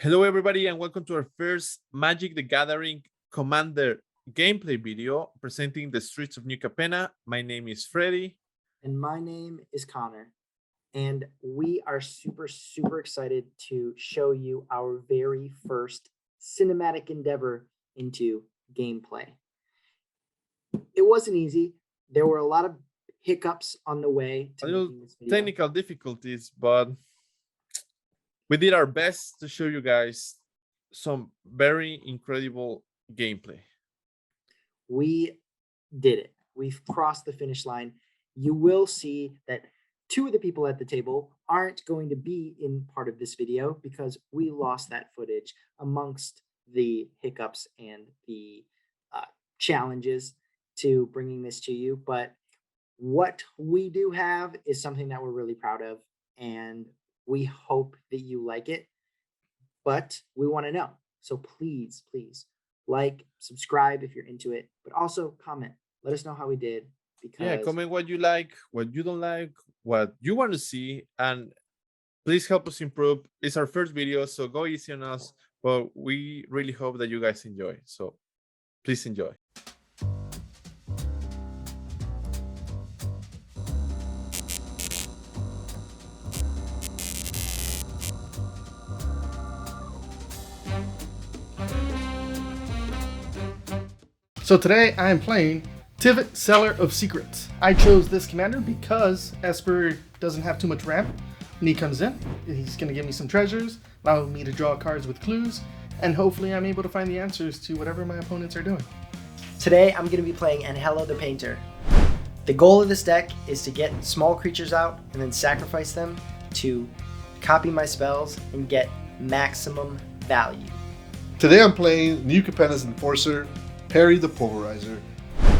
Hello, everybody, and welcome to our first Magic the Gathering Commander gameplay video presenting the streets of New Capenna. My name is Freddie. And my name is Connor. And we are super excited to show you our very first cinematic endeavor into gameplay. It wasn't easy. There were a lot of hiccups on the way to making this video. Technical difficulties, but we did our best to show you guys some very incredible gameplay. We did it. We've crossed the finish line. You will see that two of the people at the table aren't going to be in part of this video because we lost that footage amongst the hiccups and the challenges to bringing this to you. But what we do have is something that we're really proud of, and we hope that you like it, but we want to know. So please like, subscribe if you're into it, but also comment. Let us know how we did. Because comment what you like, what you don't like, what you want to see, and please help us improve. It's our first video, so go easy on us, but we really hope that you guys enjoy. So please enjoy. So today I am playing Tivit, Seller of Secrets. I chose this commander because Esper doesn't have too much ramp. When he comes in, he's going to give me some treasures, allow me to draw cards with clues, and hopefully I'm able to find the answers to whatever my opponents are doing. Today I'm going to be playing Anhelo the Painter. The goal of this deck is to get small creatures out and then sacrifice them to copy my spells and get maximum value. Today I'm playing New Capenna's Enforcer, Perrie the Pulverizer.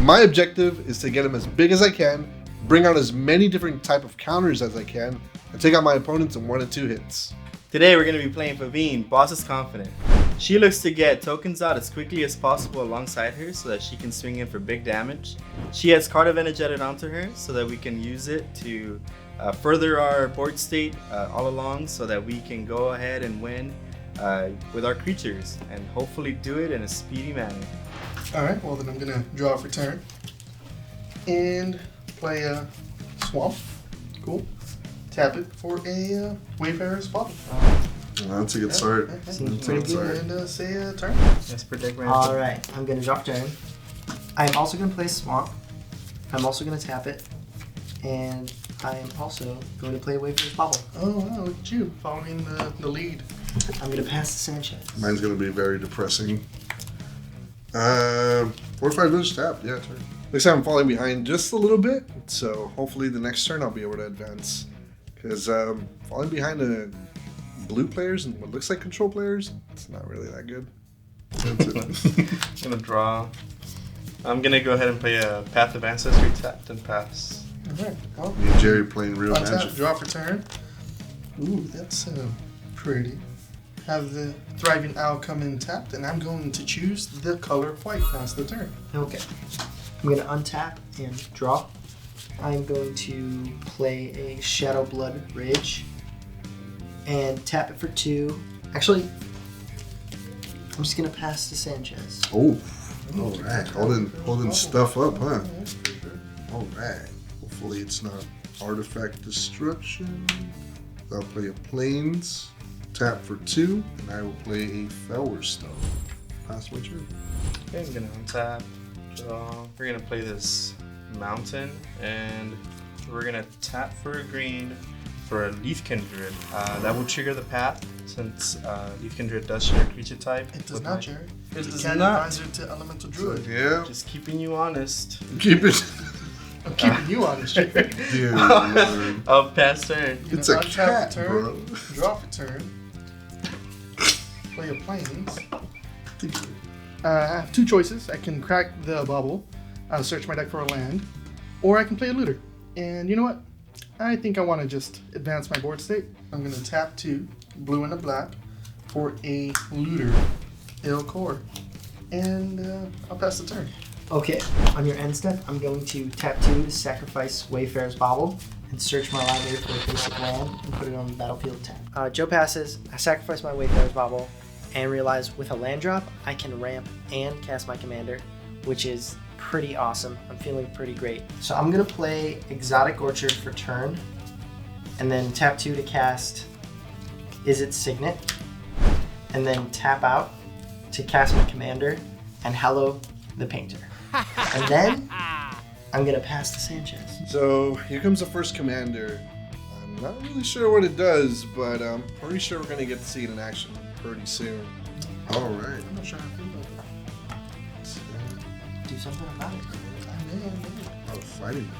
My objective is to get him as big as I can, bring out as many different type of counters as I can, and take out my opponents in 1 and 2 hits. Today we're going to be playing Phabine, Boss is Confident. She looks to get tokens out as quickly as possible alongside her so that she can swing in for big damage. She has Card Advantage added onto her so that we can use it to further our board state all along so that we can go ahead and win with our creatures and hopefully do it in a speedy manner. Alright, well then I'm going to draw for turn and play a Swamp. Cool. Tap it for a Wayfarer's Bauble. That's a good start. That's a good start. And say a turn. Let's predict my Alright, I'm going to draw for turn. I'm also going to play Swamp. I'm also going to tap it. And I am also going to play Wayfarer's Bauble. Oh wow, look at you, following the lead. I'm going to pass to Sanchez. Mine's going to be very depressing. 4 or 5 minutes tapped, yeah, turn. Looks like I'm falling behind just a little bit, so hopefully the next turn I'll be able to advance. Because falling behind the blue players and what looks like control players, it's not really that good. That's it. I'm going to draw. I'm going to go ahead and play a Path of Ancestry tapped and pass. Alright, well, Me and Jerry playing real untap, magic. draw for turn. Ooh, that's pretty. Have the Thriving Owl come in tapped, and I'm going to choose the color white. That's the turn. Okay. I'm going to untap and draw. I'm going to play a Shadow Blood Rage and tap it for 2. Actually, I'm just going to pass to Sanchez. Oh, alright. Holding stuff up, huh? Alright. Hopefully it's not artifact destruction. I'll play a Plains. Tap for 2, and I will play a Fellwar Stone. Pass my turn. Okay, I'm going to untap, draw. We're going to play this Mountain, and we're going to tap for a green for a Leaf Kindred. That will trigger the path since Leaf Kindred does share creature type. It does not, Jerry. It It's does the not. advisor to Elemental Druid. Yeah. Just keeping you honest. Keep it. I'm keeping you honest, Jerry. Dude, Lord. I'll pass turn. You're It's a gonna untap cat, for turn, bro. draw for turn, play a Plains. I have 2 choices. I can crack the bubble, search my deck for a land, or I can play a looter. And you know what? I think I want to just advance my board state. I'm going to tap 2, blue and a black, for a looter, Ill Core. And I'll pass the turn. Okay, on your end step, I'm going to tap 2 to sacrifice Wayfarer's Bauble, and search my library for a basic land and put it on the battlefield tab. Joe passes. I sacrifice my Wayfarer's Bauble and realize with a land drop, I can ramp and cast my commander, which is pretty awesome. I'm feeling pretty great. So I'm gonna play Exotic Orchard for turn, and then tap 2 to cast Is It Signet, and then tap out to cast my commander and Anhelo the Painter. And then I'm gonna pass to Sanchez. So here comes the first commander. I'm not really sure what it does, but I'm pretty sure we're gonna get to see it in action pretty soon. All right. I'm not sure how I feel about that. Do something about it. Oh, fighting.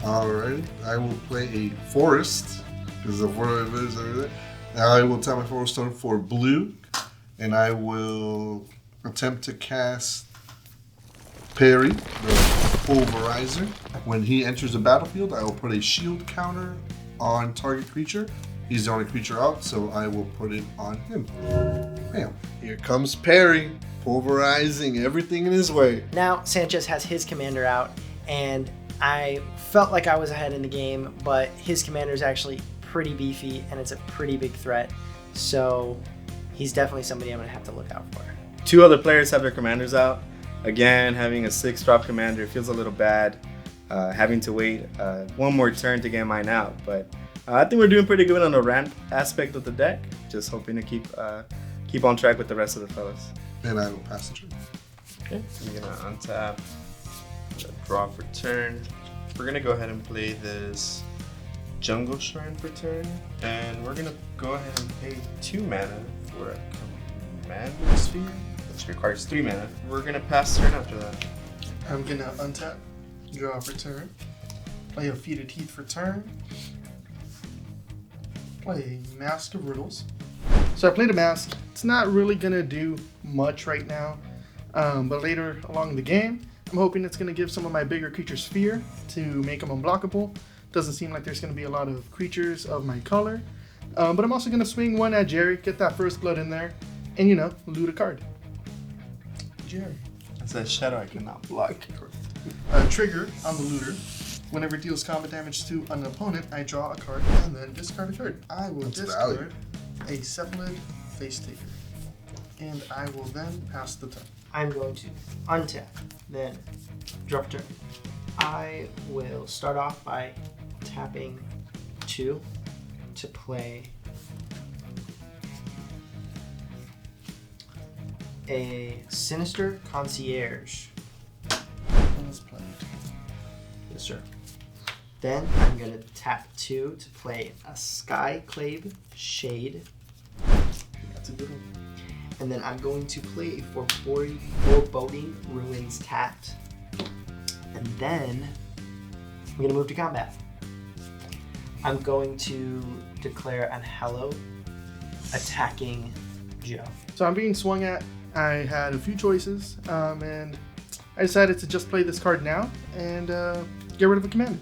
Alright, I will play a forest because of where it is over there. Now I will tap my forest stone for blue, and I will attempt to cast Perrie, the Pulverizer. When he enters the battlefield, I will put a shield counter on target creature. He's the only creature out, so I will put it on him. Bam. Here comes Perrie, pulverizing everything in his way. Now Sanchez has his commander out, and I felt like I was ahead in the game, but his commander is actually pretty beefy, and it's a pretty big threat. So he's definitely somebody I'm gonna have to look out for. 2 other players have their commanders out. Again, having a 6-drop commander feels a little bad. Having to wait 1 more turn to get mine out, but I think we're doing pretty good on the ramp aspect of the deck. Just hoping to keep on track with the rest of the fellas. And I will pass the turn. Okay, I'm gonna untap, draw for turn. We're gonna go ahead and play this Jungle Shrine for turn, and we're gonna go ahead and pay 2 mana for a Commander Sphere, which requires 3 mana. We're gonna pass turn after that. I'm gonna untap, draw for turn, play a Feet of Teeth for turn, play Mask of Riddles. So I played a Mask. It's not really gonna do much right now, but later along the game, I'm hoping it's gonna give some of my bigger creatures fear to make them unblockable. Doesn't seem like there's gonna be a lot of creatures of my color, but I'm also gonna swing 1 at Jerry, get that first blood in there, and loot a card. Jerry. It says Shadow I cannot block. Trigger on the looter. Whenever it deals combat damage to an opponent, I draw a card and then discard a card. I will That's discard value. a Cephalid Face Taker. And I will then pass the turn. I'm going to untap, then drop turn. I will start off by tapping 2 to play a Sinister Concierge. Let's play. Yes, sir. Then I'm going to tap 2 to play a Skyclave Shade. That's a good one. And then I'm going to play for Foreboding Ruins tapped. And then I'm going to move to combat. I'm going to declare Anhelo attacking Joe. So I'm being swung at. I had a few choices, and I decided to just play this card now and get rid of a commander.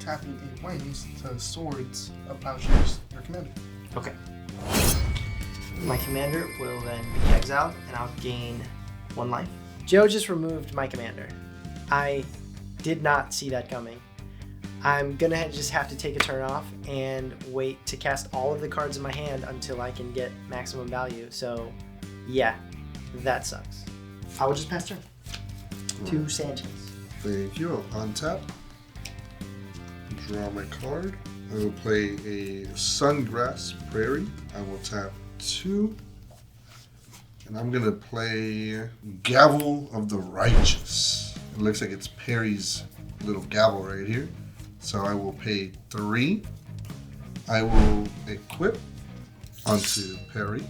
Tapping 8 wings to Swords of Plowshares, your commander. Okay. My commander will then be exiled, and I'll gain 1 life. Joe just removed my commander. I did not see that coming. I'm gonna just have to take a turn off and wait to cast all of the cards in my hand until I can get maximum value. So, yeah, that sucks. I will just pass turn to Sanchez. Thank you. I'll untap. Draw my card. I will play a Sungrass Prairie. I will tap 2. And I'm going to play Gavel of the Righteous. It looks like it's Perry's little gavel right here. So I will pay 3. I will equip onto Perrie.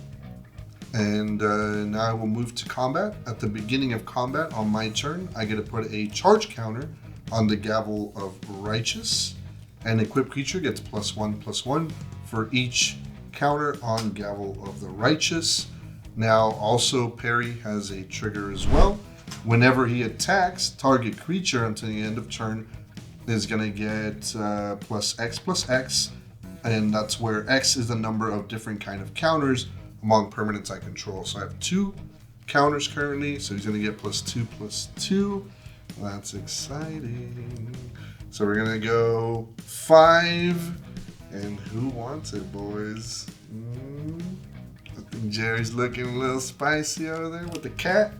And now I will move to combat. At the beginning of combat on my turn, I get to put a charge counter on the Gavel of Righteous. An equipped creature gets +1/+1 for each counter on Gavel of the Righteous. Now also Perrie has a trigger as well. Whenever he attacks, target creature until the end of turn is going to get +X/+X. And that's where X is the number of different kind of counters among permanents I control. So I have 2 counters currently, so he's going to get +2/+2. That's exciting. So we're gonna go 5. And who wants it, boys? I think Jerry's looking a little spicy over there with the cat.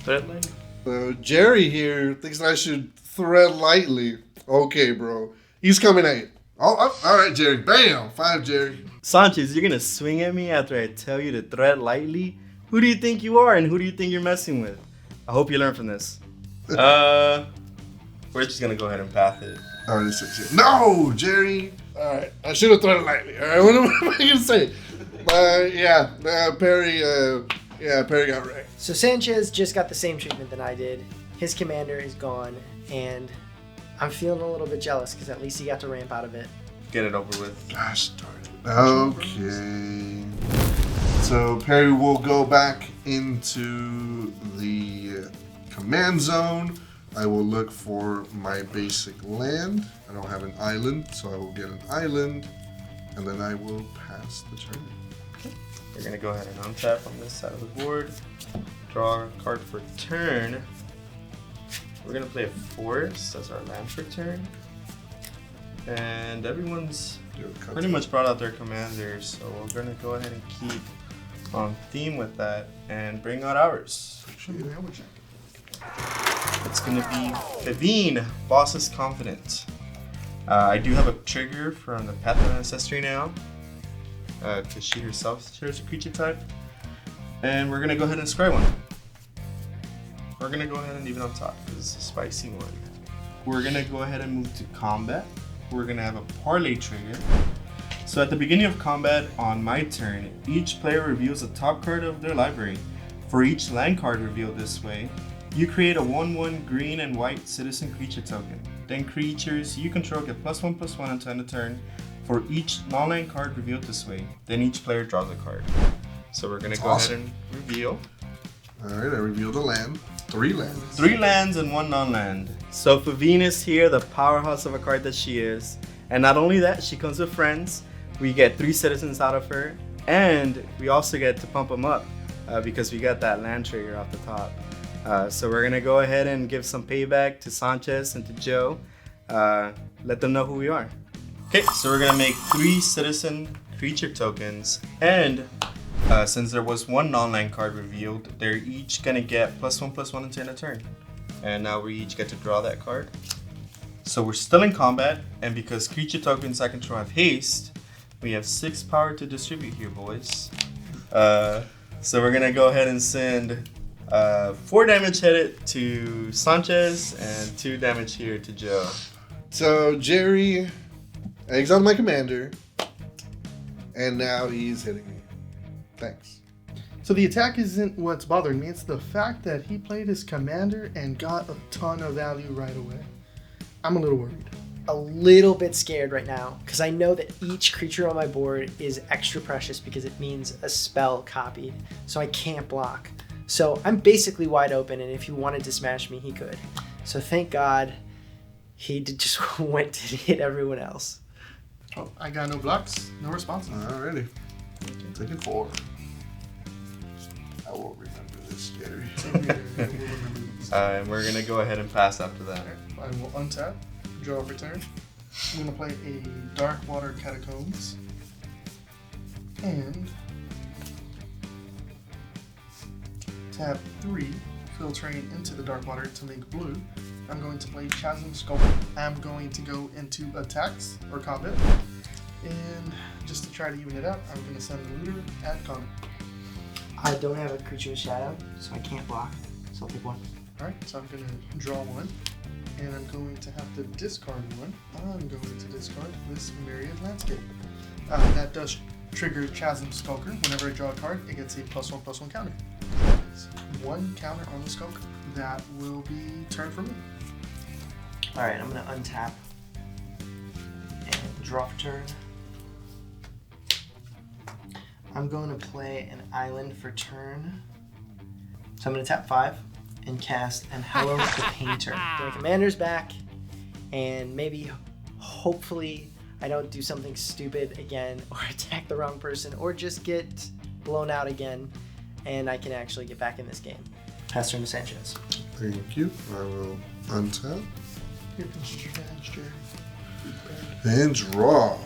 Threadline? So Jerry here thinks I should thread lightly. Okay, bro. He's coming at you. Oh, all right, Jerry. Bam! 5, Jerry. Sanchez, you're gonna swing at me after I tell you to thread lightly? Who do you think you are and who do you think you're messing with? I hope you learn from this. We're just gonna go ahead and path it. All right, 6. No, Jerry. All right, I should have threaded lightly. All right, what am I gonna say? Perrie. Perrie got wrecked. So Sanchez just got the same treatment that I did. His commander is gone, and I'm feeling a little bit jealous because at least he got to ramp out of it. Get it over with. Gosh darn it. Okay. So Perrie will go back into the command zone. I will look for my basic land. I don't have an island, so I will get an island, and then I will pass the turn. We're gonna go ahead and untap on this side of the board. Draw a card for turn. We're gonna play a forest as our land for turn. And everyone's pretty much brought out their commanders, so we're gonna go ahead and keep on theme with that and bring out ours. It's gonna be Phabine, Boss's Confident. I do have a trigger from the Path of Ancestry now, because she herself shares a creature type. And we're gonna go ahead and scry one. We're gonna go ahead and leave it on top because it's a spicy one. We're gonna go ahead and move to combat. We're gonna have a parlay trigger. So at the beginning of combat on my turn, each player reveals the top card of their library. For each land card revealed this way, you create a 1/1 green and white citizen creature token. Then creatures you control get +1/+1 until end of turn for each non-land card revealed this way. Then each player draws a card. So we're gonna go ahead and reveal. Alright, I revealed a land. 3 lands. 3 lands and 1 non-land. So Phabine is here, the powerhouse of a card that she is. And not only that, she comes with friends. We get 3 citizens out of her. And we also get to pump them up because we got that land trigger off the top. So we're gonna go ahead and give some payback to Sanchez and to Joe. Let them know who we are. Okay, so we're gonna make 3 citizen creature tokens, and since there was 1 non-land card revealed, they're each gonna get +1/+1 until end of turn. And now we each get to draw that card. So we're still in combat, and because creature tokens I control have haste, we have 6 power to distribute here, boys. So we're gonna go ahead and send 4 damage headed to Sanchez and 2 damage here to Joe. So Jerry exiled my commander, and now he's hitting me. Thanks. So the attack isn't what's bothering me, it's the fact that he played his commander and got a ton of value right away. I'm a little worried. A little bit scared right now because I know that each creature on my board is extra precious because it means a spell copied, so I can't block. So I'm basically wide open, and if he wanted to smash me, he could. So thank God he just went to hit everyone else. Oh, I got no blocks, no responses. Alrighty. Taking 4. I will remember this, Jerry. And we're gonna go ahead and pass after that. I will untap, draw a return. I'm gonna play a Dark Water Catacombs. And tap 3, filtering into the Dark Water to make blue. I'm going to play Chasm Sculptor. I'm going to go into attacks or combat. And just to try to even it out, I'm going to send the looter at combat. I don't have a creature with shadow, so I can't block. So I'll take 1. Alright, so I'm going to draw 1. And I'm going to have to discard 1. I'm going to discard this Myriad Landscape. That does trigger Chasm Skulker. Whenever I draw a card, it gets a +1/+1 counter. It's 1 counter on the Skulker. That will be turn for me. Alright, I'm going to untap and draw for turn. I'm going to play an island for turn. So I'm going to tap 5 and cast Anhelo the Painter. My commander's back, and maybe, hopefully, I don't do something stupid again, or attack the wrong person, or just get blown out again, and I can actually get back in this game. Pass turn to Sanchez. Thank you. I will untap. Here comes your hands, Jerry. And draw.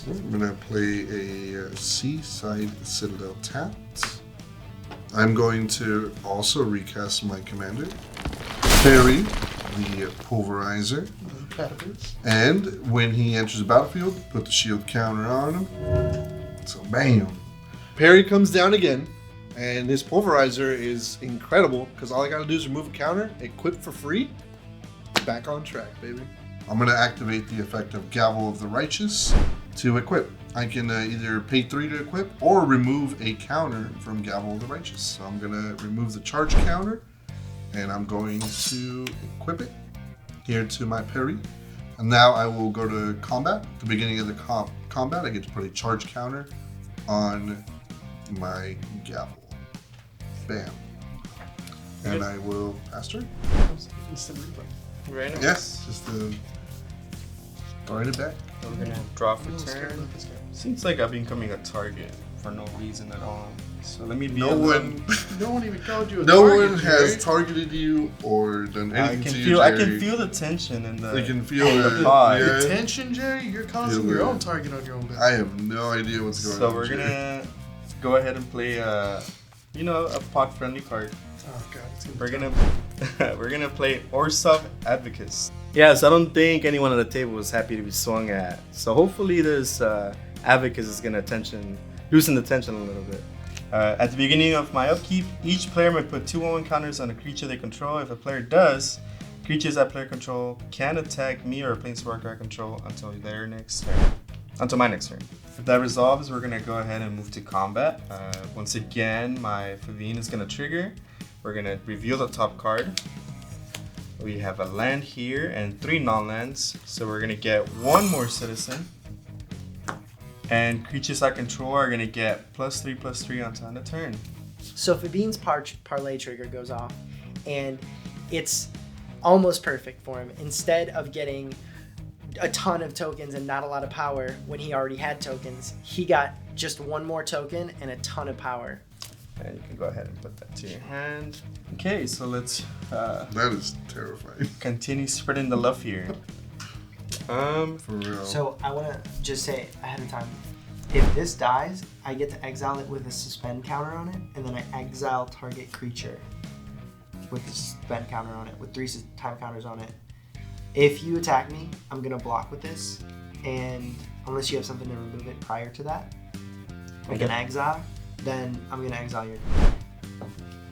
I'm gonna play a Seaside Citadel tapped. I'm going to also recast my commander. Perrie, the Pulverizer. And when he enters the battlefield, put the shield counter on him. So bam. Perrie comes down again, and his Pulverizer is incredible because all I gotta do is remove a counter, equip for free, back on track, baby. I'm gonna activate the effect of Gavel of the Righteous to equip. I can either pay 3 to equip or remove a counter from Gavel of the Righteous. So I'm gonna remove the charge counter, and I'm going to equip it here to my Perrie. And now I will go to combat. At the beginning of the combat, I get to put a charge counter on my Gavel. Bam. And I will pass turn. Instant replay. Right now. Yes, just throwing it back. We're gonna draw for turn. Seems like I've been becoming a target for no reason at all. So let me be No one even called you a No target, one has Jerry. targeted you or done I anything can to feel you, I Jerry. can feel the tension in the You can feel the it. pod. Yeah. The tension, Jerry? You're causing your own target on your own back. I have no idea what's going on. So we're Jerry. gonna go ahead and play a pod friendly card. Oh god, it's We're gonna play Orsov Advocates. Yes, I don't think anyone at the table was happy to be swung at. So hopefully this Advocates is gonna loosen the tension a little bit. At the beginning of my upkeep, each player may put 2/1 counters on a creature they control. If a player does, creatures that player control can attack me or a planeswalker I control until their next turn. Until my next turn. If that resolves, we're gonna go ahead and move to combat. Once again, my Phabine is gonna trigger. We're gonna reveal the top card. We have a land here and 3 non-lands. So we're gonna get 1 more citizen. And creatures I control are gonna get +3/+3 until end of turn. So Phabine's parlay trigger goes off, and it's almost perfect for him. Instead of getting a ton of tokens and not a lot of power when he already had tokens, he got just 1 more token and a ton of power. And you can go ahead and put that to your hand. Okay, so let's That is terrifying. continue spreading the love here. For real. So I want to just say ahead of time, if this dies, I get to exile it with a suspend counter on it, and then I exile target creature with the suspend counter on it, with 3 time counters on it. If you attack me, I'm going to block with this, and unless you have something to remove it prior to that, like an exile, then I'm going to exile your...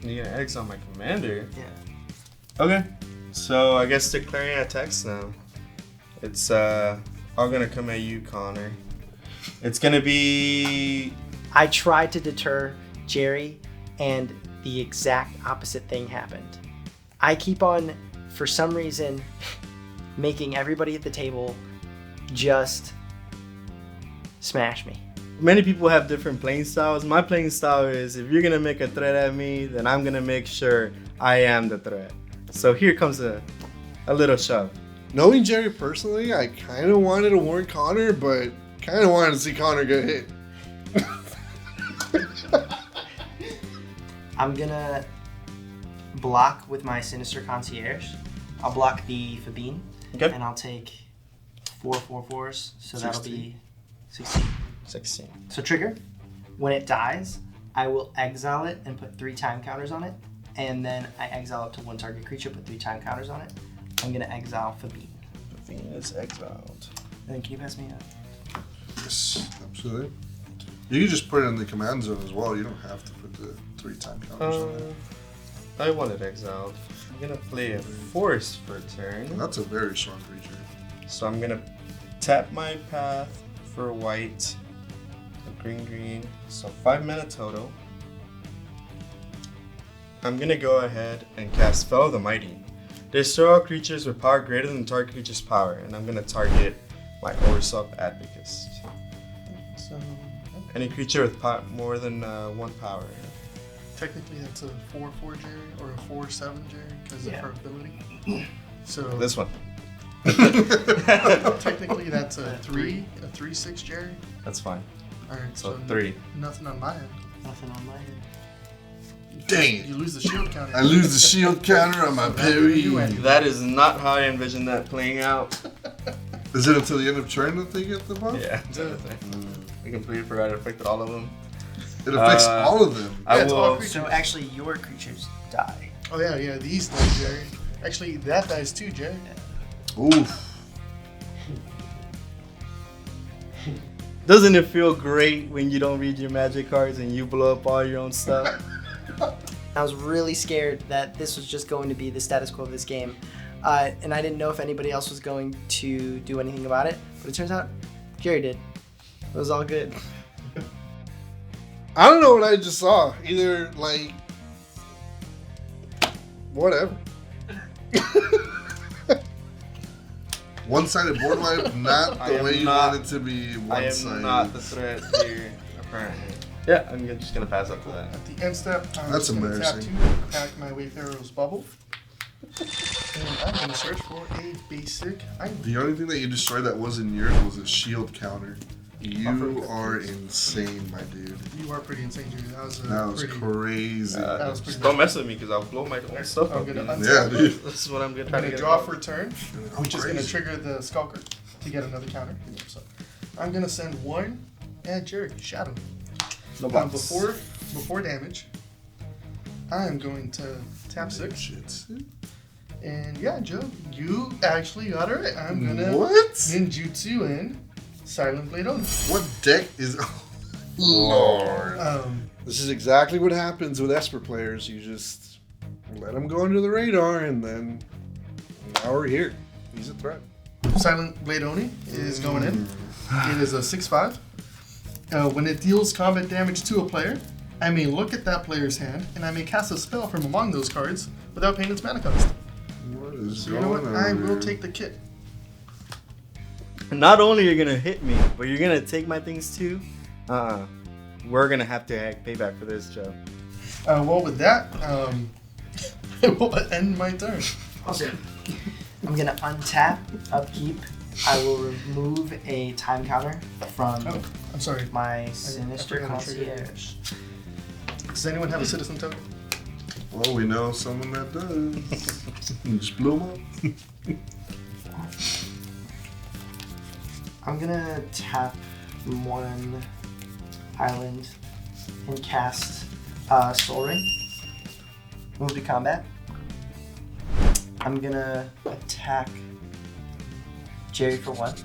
You're gonna exile my commander? Yeah. Okay, so I guess declaring attacks now. It's all gonna come at you, Connor. It's gonna be... I tried to deter Jerry, and the exact opposite thing happened. I keep on, for some reason, making everybody at the table just smash me. Many people have different playing styles. My playing style is, if you're gonna make a threat at me, then I'm gonna make sure I am the threat. So here comes a little shove. Knowing Jerry personally, I kind of wanted to warn Connor, but kind of wanted to see Connor get hit. I'm gonna block with my Sinister Concierge. I'll block the Phabine, Okay. and I'll take 4/4/4s, so that'll be 16. 16. So trigger, when it dies, I will exile it and put 3 time counters on it, and then I exile up to 1 target creature, put 3 time counters on it. I'm gonna exile Phabine. Phabine is exiled. And then can you pass me a... Yes, absolutely. You can just put it in the command zone as well. You don't have to put the 3 time counters on it. I want it exiled. I'm gonna play a force for a turn. That's a very strong creature. So I'm gonna tap my path for white, a green. So 5 mana total. I'm gonna go ahead and cast Fellow the Mighty. Destroy all creatures with power greater than the target creature's power, and I'm gonna target my Orsov Advocates. So Any creature with more than 1 power. technically that's a 4/4 Jerry or a 4/7 Jerry because of Yeah. her ability. So This one. technically that's a 3/6 Jerry. That's fine. All right, So so 3. nothing on my end. Nothing on my end. Dang it. You lose the shield counter. I lose the shield counter on my Perrie. That is not how I envisioned that playing out. Is it until the end of turn that they get the buff? Yeah. I completely forgot it affected all of them. It affects all of them. I it's all will. creatures. So actually, your creatures die. Oh yeah, these die, Jerry. Actually, that dies too, Jerry. Oof. Doesn't it feel great when you don't read your magic cards and you blow up all your own stuff? I was really scared that this was just going to be the status quo of this game. And I didn't know if anybody else was going to do anything about it. But it turns out Jerry did. It was all good. I don't know what I just saw. Either, like... Whatever. One-sided board wipe, not I the am way you not- want it to be I one-sided. am not the threat here, apparently. Yeah, I'm just gonna pass up to that. At the end step, I'm That's just gonna tap embarrassing. 2, pack my Wayfarer's Bubble. And I'm gonna search for a basic item. The only thing that you destroyed that wasn't yours was a shield counter. You are insane, my dude. You are pretty insane, dude. That was, That was pretty... crazy. That was pretty Just don't mess with me because I'll blow my own stuff I'm up. gonna you know? untap Yeah, it. dude. This is what I'm gonna I'm try to gonna get. draw involved. for a turn, Oh, which is gonna crazy. trigger the Skulker to get another counter. So I'm gonna send 1 and Jerry, Shadow. No box. Before damage, I am going to tap 6. Shit. And yeah, Joe, you actually got it right. I'm gonna What? ninjutsu in Silent Blade on. What deck is... Lord. This is exactly what happens with Esper players. You just let them go under the radar, and then now we're here. He's a threat. Silent Blade Oni is going in. It is a 6/5. When it deals combat damage to a player, I may look at that player's hand, and I may cast a spell from among those cards without paying its mana cost. What is So you know what? going I on will here? take the kit. Not only are you gonna hit me, but you're gonna take my things too. We're gonna have to pay back for this, Joe. Well, with that, it will end my turn. Awesome. I'm gonna untap, upkeep. I will remove a time counter from Oh, I'm sorry. my Sinister forgot to trigger it. Concierge. Does anyone have a citizen token? Well, we know someone that does. Just blew him up. I'm gonna tap 1 island and cast Soul Ring. Move to combat. I'm gonna attack Jerry for 1.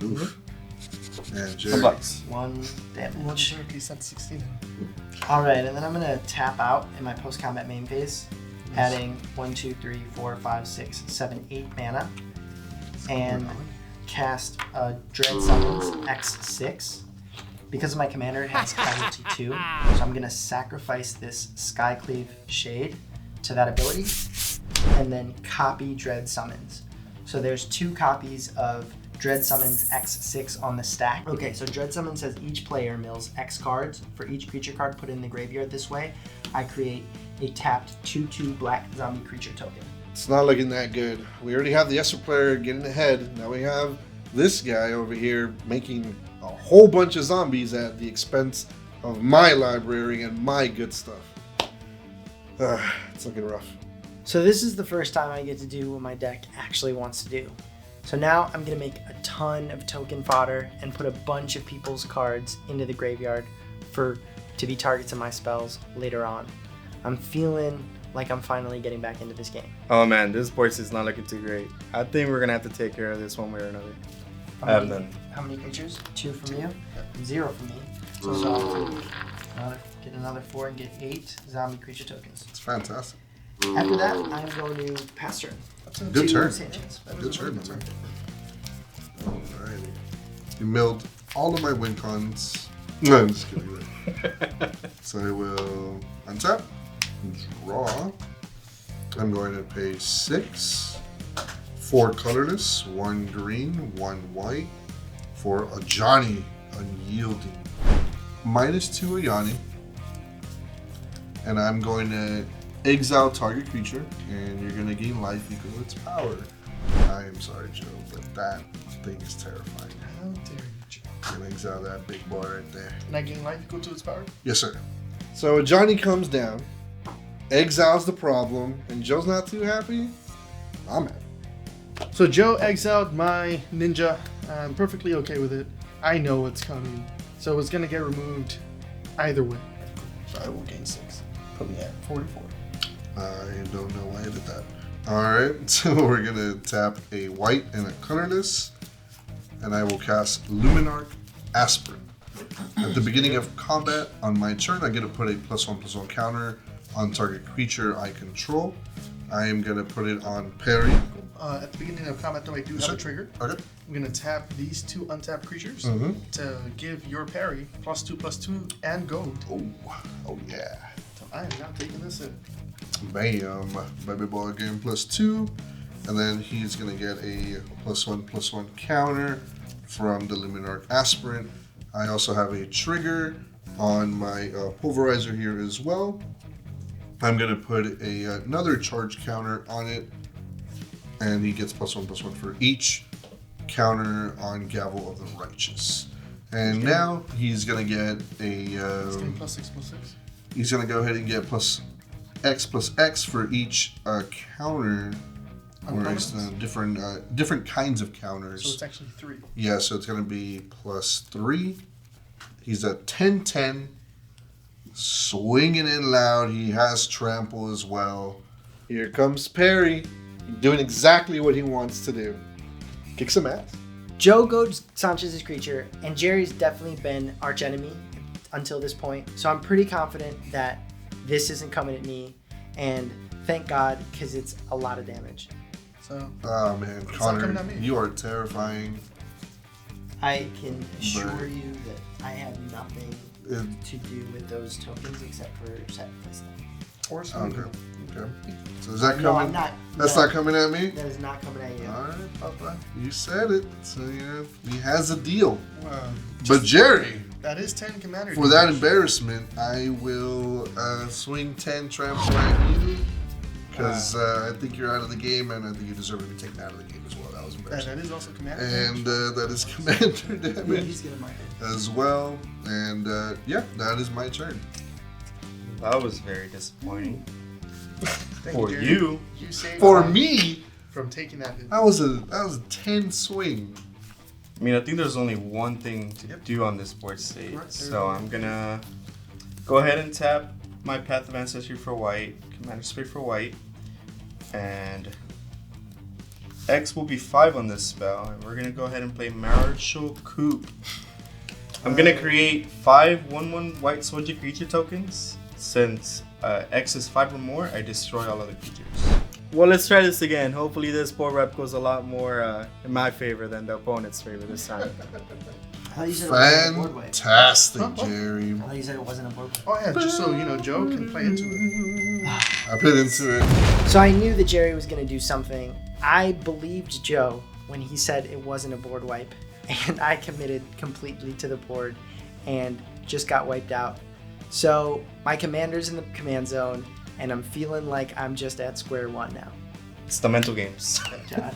Oof. And No Jerry. box. 1 damage. Okay, set 16. Alright, and then I'm gonna tap out in my post-combat main phase, adding 1, 2, 3, 4, 5, 6, 7, 8 mana, and cast Dread Summons X6. Because my commander has casualty 2, so I'm gonna sacrifice this Skycleave Shade to that ability, and then copy Dread Summons. So there's 2 copies of Dread Summons X6 on the stack. Okay, so Dread Summons says each player mills X cards. For each creature card put in the graveyard this way, I create a tapped 2/2 black zombie creature token. It's not looking that good. We already have the Esper player getting ahead. Now we have this guy over here making a whole bunch of zombies at the expense of my library and my good stuff. It's looking rough. So this is the first time I get to do what my deck actually wants to do. So now I'm gonna make a ton of token fodder and put a bunch of people's cards into the graveyard to be targets of my spells later on. I'm feeling like I'm finally getting back into this game. Oh man, this board is not looking too great. I think we're gonna have to take care of this one way or another. I have none. How many creatures? 2 from you, 0 from me. So get another 4 and get 8 zombie creature tokens. It's fantastic. After that, I'm going to pass turn. That's a Good to turn. Sanchez. Good turn, my man. Alrighty. You milled all of my win cons. No, I'm just kidding. So I will untap, draw. I'm going to pay 6, 4 colorless, 1 green, 1 white for a Johnny Unyielding. -2 Ayani. And I'm going to exile target creature, and you're going to gain life equal to its power. I am sorry, Joe, but that thing is terrifying. How dare you, Joe. I'm going to exile that big boy right there. Can I gain life equal to its power? Yes, sir. So Johnny comes down, exiles the problem, and Joe's not too happy, I'm happy. So Joe exiled my ninja. I'm perfectly okay with it. I know what's coming. So it's going to get removed either way. So I will gain 6. Put me at 44. I don't know why I did that. Alright, so we're going to tap a white and a colorless, and I will cast Luminarch Aspirin. At the beginning of combat, on my turn, I get to put a +1/+1 counter on target creature I control. I am going to put it on Perrie. At the beginning of combat, though, I do have a trigger. Okay. I'm going to tap these 2 untapped creatures to give your Perrie +2/+2 and gold. Oh yeah. So I am not taking this in. Bam. Baby boy game +2. And then he's going to get a +1/+1 counter from the Luminarch Aspirant. I also have a trigger on my pulverizer here as well. I'm going to put another charge counter on it. And he gets +1/+1 for each counter on Gavel of the Righteous. And now he's going to get a... +6/+6. He's going to go ahead and get +X/+X for each counter. Or different kinds of counters. So it's actually 3. Yeah, so it's going to be +3. He's a 10/10. Swinging in loud. He has trample as well. Here comes Perrie. Doing exactly what he wants to do. Kick some ass. Joe goads Sanchez's creature, and Jerry's definitely been arch enemy until this point. So I'm pretty confident that this isn't coming at me, and thank God, because it's a lot of damage. So. Oh man, Connor, you are terrifying. I can assure you that I have nothing to do with those tokens except for set this thing. Or something. Okay. So is that coming? No, I'm not. That's not coming at me? That is not coming at you. All right, Papa. You said it. So, he has a deal. Wow. But Jerry, that is 10 commander. For that embarrassment, I will swing 10 trample at you. Because I think you're out of the game, and I think you deserve to be taken out of the game as well. That was embarrassing. And that is also commander. And that is commander damage He's gonna mark it. as well. And yeah, that is my turn. That was very disappointing. For you. You saved For me, from taking that hit. that was a 10 swing. I mean, I think there's only one thing to do on this board state. Right. So I'm gonna go ahead and tap my Path of Ancestry for white, Commander Spade for white, and X will be 5 on this spell, and we're gonna go ahead and play Martial Coup. I'm gonna create 5 1/1 white soldier creature tokens. Since X is 5 or more, I destroy all other creatures. Well, let's try this again. Hopefully this board rep goes a lot more in my favor than the opponent's favor this time. I thought you said it wasn't a board wipe. Fantastic, Jerry. I thought you said it wasn't a board wipe. Oh yeah, just so you know, Joe can play into it. I put into it. So I knew that Jerry was going to do something. I believed Joe when he said it wasn't a board wipe, and I committed completely to the board and just got wiped out. So my commander's in the command zone, and I'm feeling like I'm just at square one now. It's the mental games.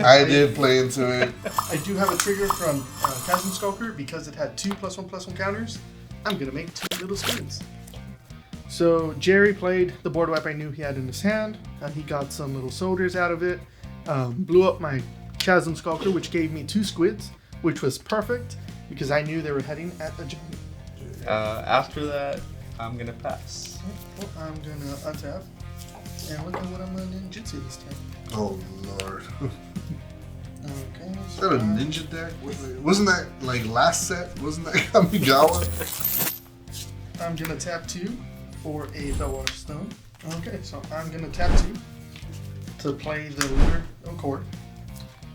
I did play into it. I do have a trigger from Chasm Skulker because it had 2 +1/+1 counters. I'm gonna make 2 little skins. So Jerry played the board wipe I knew he had in his hand. He got some little soldiers out of it. Blew up my Chasm Skulker, which gave me 2 squids, which was perfect because I knew they were heading at a giant. After that, I'm gonna pass. Well, I'm gonna untap. And look at what I'm gonna ninjutsu this time. Oh lord. Okay. Is that a ninja deck? Wasn't that like last set? Wasn't that Kamigawa? I'm gonna tap 2 for a Bellwater Stone. Okay, so I'm gonna tap 2 to play the Looter Accord.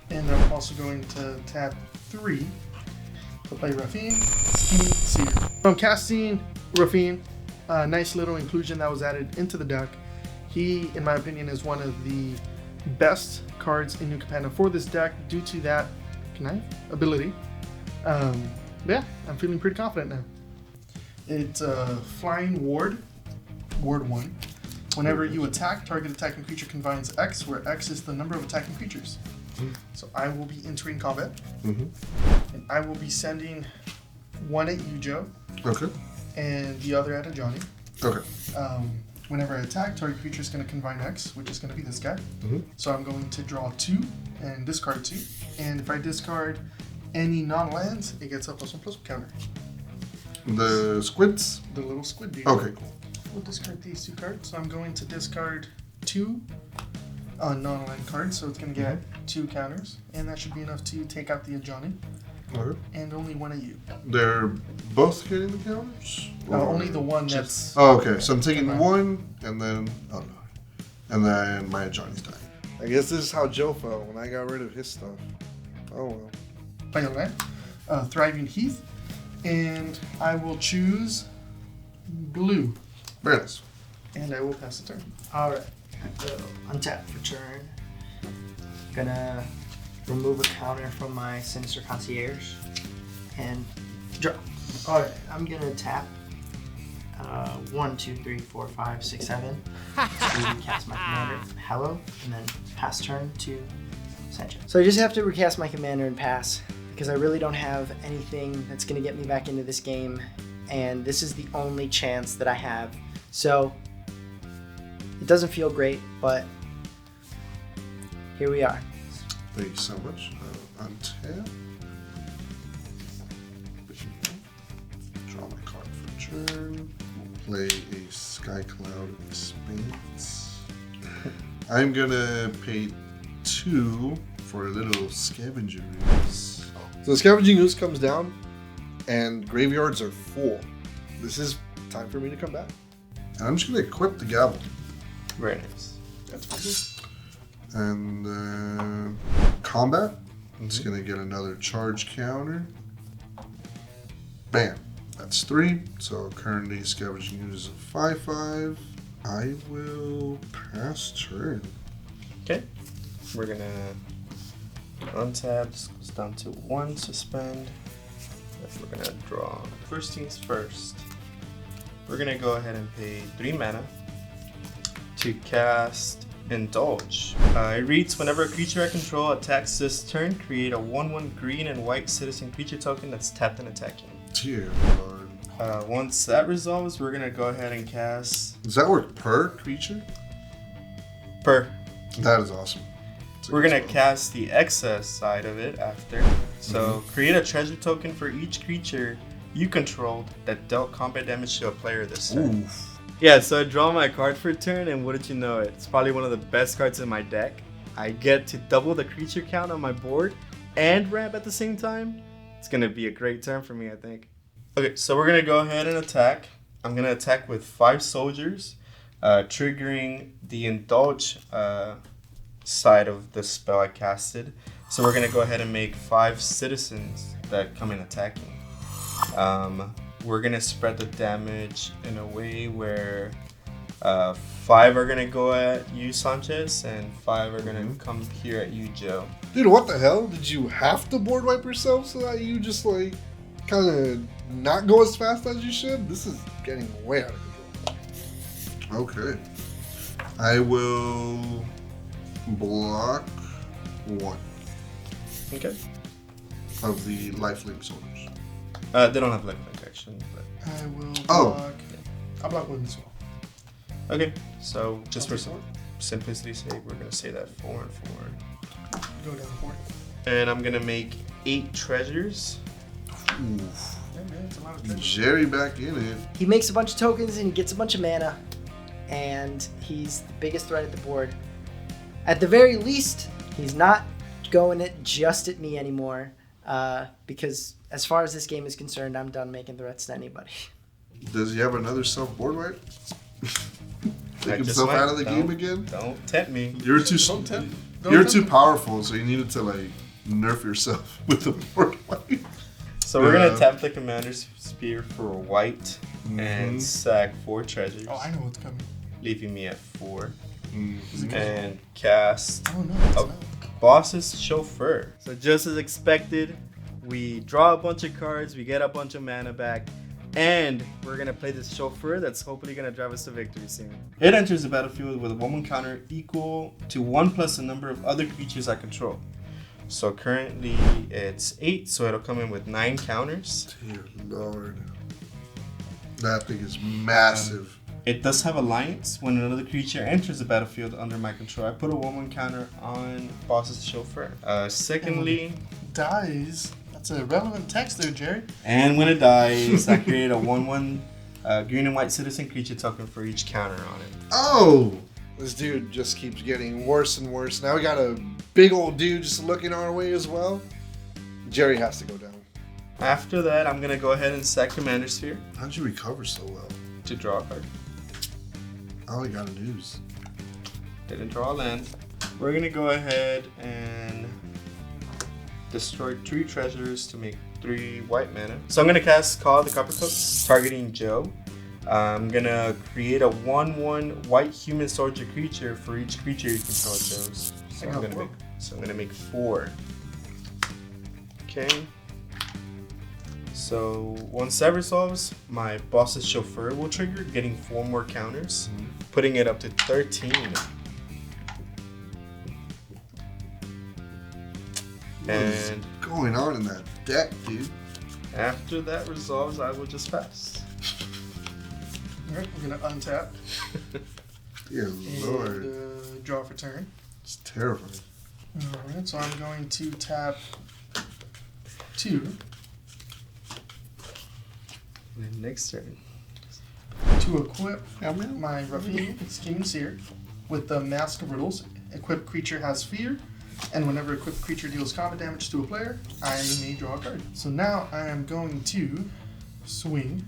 And I'm also going to tap 3 to play Raffine, Skinny Seer. I'm casting Raffine, a nice little inclusion that was added into the deck. He, in my opinion, is one of the best cards in New Capenna for this deck due to that ability. Yeah, I'm feeling pretty confident now. It's Flying Ward, Ward 1. Whenever you attack, target attacking creature combines X, where X is the number of attacking creatures. So I will be entering combat, and I will be sending 1 at you, Joe. Okay. And the other at a Johnny. Okay. Whenever I attack, target creature is going to combine X, which is going to be this guy. Mhm. So I'm going to draw 2 and discard 2. And if I discard any non-lands, it gets a +1/+1 counter. The squids? The little squid dude. Okay, cool. We'll discard these 2 cards. So I'm going to discard 2 non-land cards, so it's going to get 2 counters. And that should be enough to take out the Ajani. Okay. And only one of you. They're both getting the counters? Only the one that's... Oh, okay. So I'm taking one, and then... Oh, no. And then my Johnny's dying. I guess this is how Joe felt when I got rid of his stuff. Oh, well. Play a land. Thriving Heath. And I will choose blue. Very nice. And I will pass the turn. Alright, so untap for turn. Gonna remove a counter from my Sinister Concierge and draw. Alright, I'm gonna tap 1, 2, 3, 4, 5, 6, 7 to recast my commander, Anhelo, and then pass turn to Sanchez. So I just have to recast my commander and pass because I really don't have anything that's gonna get me back into this game, and this is the only chance that I have. So it doesn't feel great, but here we are. Thank you so much. Untap. Draw my card for turn. Play a Sky Cloud Expanse. I'm gonna pay 2 for a little Scavenging Ooze. So the Scavenging Ooze comes down, and graveyards are full. This is time for me to come back. And I'm just gonna equip the Gavel. Very nice. That's pretty. And combat, it's gonna get another charge counter. Bam, that's 3. So currently Scavenging Ooze is a 5/5. I will pass turn. Okay. We're gonna untap. This goes down to 1. Suspend. Then we're gonna draw. First things first. We're gonna go ahead and pay 3 mana to cast Indulge. It reads, whenever a creature I control attacks this turn, create a 1/1 green and white citizen creature token that's tapped and attacking. Dear Lord. Once that resolves, we're gonna go ahead and cast Does that work per creature? Per. That is awesome. We're gonna cast the excess side of it after. So create a treasure token for each creature you controlled that dealt combat damage to a player this turn. Oof. Yeah, so I draw my card for turn, and wouldn't you know it, it's probably one of the best cards in my deck. I get to double the creature count on my board and ramp at the same time. It's gonna be a great turn for me, I think. Okay, so we're gonna go ahead and attack. I'm gonna attack with 5 soldiers, triggering the Indulge side of the spell I casted. So we're gonna go ahead and make 5 citizens that come in attacking. We're gonna spread the damage in a way where 5 are gonna go at you, Sanchez, and 5 are gonna come here at you, Joe. Dude, what the hell? Did you have to board wipe yourself so that you just like kind of not go as fast as you should? This is getting way out of control. Okay. I will block 1 Okay. of the lifelink soldiers. They don't have lifelink action, but I will block. Oh. I'll block one as well. okay. So just I'll for take one. simplicity's sake, we're gonna say that 4 and 4, Go down 4. and I'm gonna make 8 treasures. Oof. Yeah, man, it's a lot of treasure. Jerry back in it. He makes a bunch of tokens and he gets a bunch of mana, and he's the biggest threat at the board. At the very least, he's not going it just at me anymore, because as far as this game is concerned, I'm done making threats to anybody. Does he have another self-board wipe? I Take just himself might. out of the game Don't- again? Don't tempt me. You're too Don't tempt- don't you're tempt too me. powerful, so you needed to like nerf yourself with the board wipe. So we're Yeah. gonna tap the Commander's Spear for white and sack 4 treasures, Oh, I know what's coming. leaving me at 4. Mhm. And cast Oh, no, it's Oh. not. Boss's Chauffeur. So just as expected, we draw a bunch of cards, we get a bunch of mana back, and we're gonna play this Chauffeur that's hopefully gonna drive us to victory soon. It enters the battlefield with a 1/1 counter equal to 1 plus the number of other creatures I control. So currently it's 8, so it'll come in with 9 counters. Dear Lord. That thing is massive. It does have alliance. When another creature enters the battlefield under my control, I put a 1/1 counter on boss's chauffeur. Secondly, Dies. That's a relevant text there, Jerry. and when it dies, I create a 1/1 green and white citizen creature token for each counter on it. Oh! This dude just keeps getting worse and worse. Now we got a big old dude just looking our way as well. Jerry has to go down. After that, I'm gonna go ahead and sack Commander Sphere How'd you recover so well? to draw a card. All I got news. Didn't draw a land. We're gonna go ahead and destroy 3 treasures to make 3 white mana. So I'm gonna cast Call of the Copper Cooks, targeting Joe. I'm gonna create a 1/1 white human soldier creature for each creature you control, Joe's. So I'm gonna make 4. Okay. So once that resolves, my boss's chauffeur will trigger, getting 4 more counters, putting it up to 13. What's And going on in that deck, dude? after that resolves, I will just pass. Alright, we're gonna untap Dear Lord. and draw for turn. It's terrifying. Alright, so I'm going to tap 2 And next turn. to equip my Ravine Scheming Seer with the Mask of Riddles. Equipped creature has fear, and whenever equipped creature deals combat damage to a player, I may draw a card. So now I am going to swing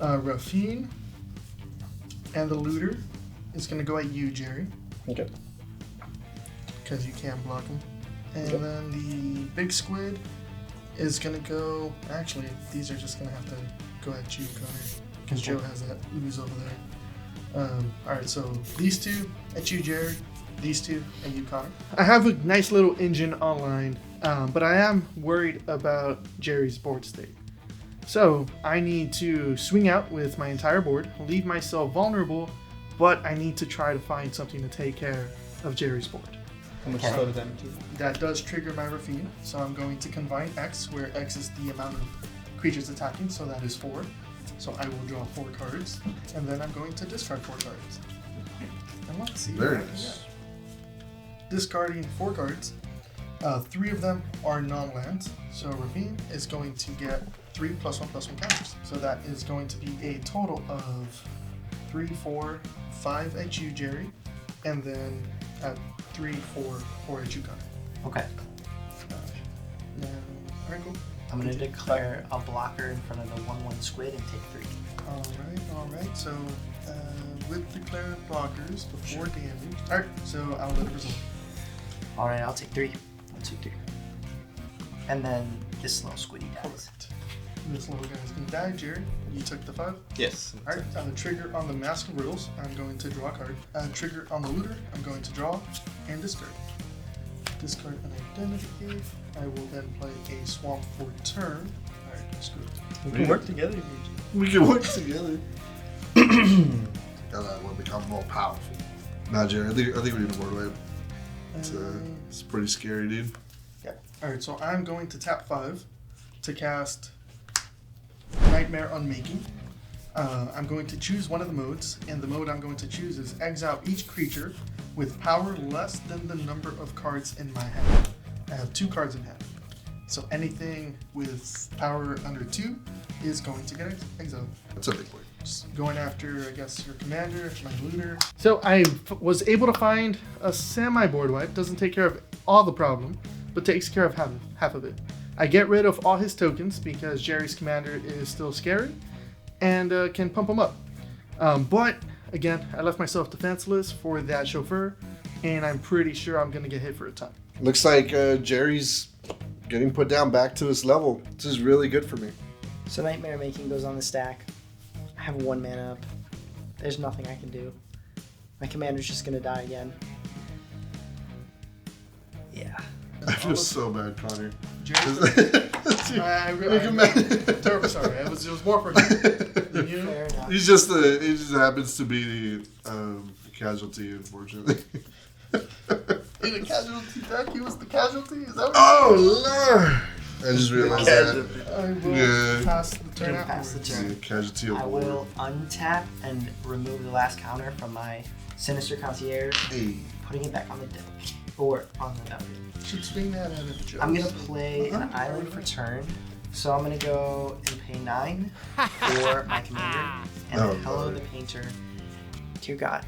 Ravine, and the Looter is going to go at you, Jerry, Okay. because you can't block him. And Yep. then the Big Squid is going to go. Actually, these are just going to have to go at you, Connor, because Joe has that ooze over there. Alright, so these 2 at you, Jerry. These 2 at you, Connor. I have a nice little engine online, but I am worried about Jerry's board state. So I need to swing out with my entire board, leave myself vulnerable, but I need to try to find something to take care of Jerry's board. How much Okay. total damage is it? That does trigger my Ravine, so I'm going to combine X, where X is the amount of creatures attacking, so that is 4. So I will draw 4 cards, and then I'm going to discard 4 cards. And let's see. Very what I nice. get. Discarding 4 cards. 3 of them are non-lands, so Ravine is going to get 3 +1/+1 counters. So that is going to be a total of 3, 4, 5 at you, Jerry, and then at 3, 4 at you, Connor. Okay. Now, alright, cool. I'm gonna declare a blocker in front of the 1/1 squid and take 3. Alright. So, with declared blockers before damage. Alright, so I'll let it resolve. Alright, I'll take 3. 1, 2, 3. And then this little squiddy dies. This little guy's gonna die, Jerry. You took the 5. Yes. Alright, on the trigger on the Mask of Riddles, I'm going to draw a card. Trigger on the Looter, I'm going to draw and discard. Discard an identity. I will then play a Swamp for turn. Alright, screw it. We can work together. We can work together. That will become more powerful. Nah, Jerry, I think we need a board wipe. It's pretty scary, dude. Yeah. Alright, so I'm going to tap 5 to cast Nightmare Unmaking. I'm going to choose one of the modes, and the mode I'm going to choose is exile each creature with power less than the number of cards in my hand. I have 2 cards in hand. So anything with power under 2 is going to get exiled. That's a big boy. Just going after, I guess, your commander, my looter. So I was able to find a semi-board wipe. Doesn't take care of all the problem, but takes care of half of it. I get rid of all his tokens because Jerry's commander is still scary and can pump him up. But again, I left myself defenseless for that chauffeur, and I'm pretty sure I'm going to get hit for a ton. Looks like Jerry's getting put down back to his level. This is really good for me. So Nightmare Making goes on the stack. I have 1 mana up. There's nothing I can do. My commander's just gonna die again. Yeah. I feel so bad, Connor. Jerry's I'm terribly sorry. It was more for him than you. Fair enough. He just happens to be the casualty, unfortunately. In a casualty deck, he was the casualty? Is that what Oh, Lord! I just realized that. I will Yeah. pass the turn Can pass the afterwards. turn. Yeah, casualty of I war. will untap and remove the last counter from my Sinister Concierge, Hey. putting it back on the deck or on the battlefield. Should swing that out of Joe. I'm gonna play an island for turn, so I'm gonna go and pay 9 for my commander and Oh, hello Lord. the painter. Dear God,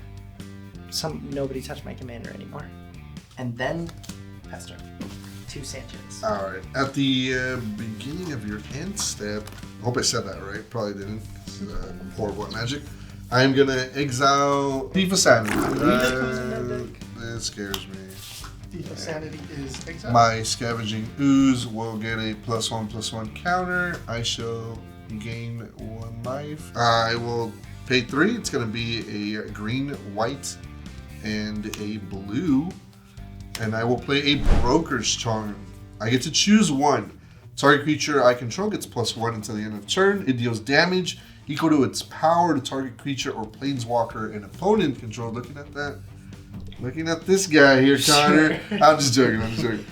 nobody touched my commander anymore. And then pass turn to Sanchez. Alright, at the beginning of your end step, I hope I said that right, probably didn't, 'cause, I'm horrible at magic. I'm gonna exile Thief of Sanity. That scares me. Thief of Sanity is exile. My Scavenging Ooze will get a +1/+1 counter. I shall gain 1 life. I will pay 3. It's gonna be a green, white, and a blue. And I will play a Broker's Charm. I get to choose one. Target creature I control gets +1 until the end of turn. It deals damage equal to its power to target creature or planeswalker an opponent controlled. Looking at that. Looking at this guy here, Connor. I'm just joking.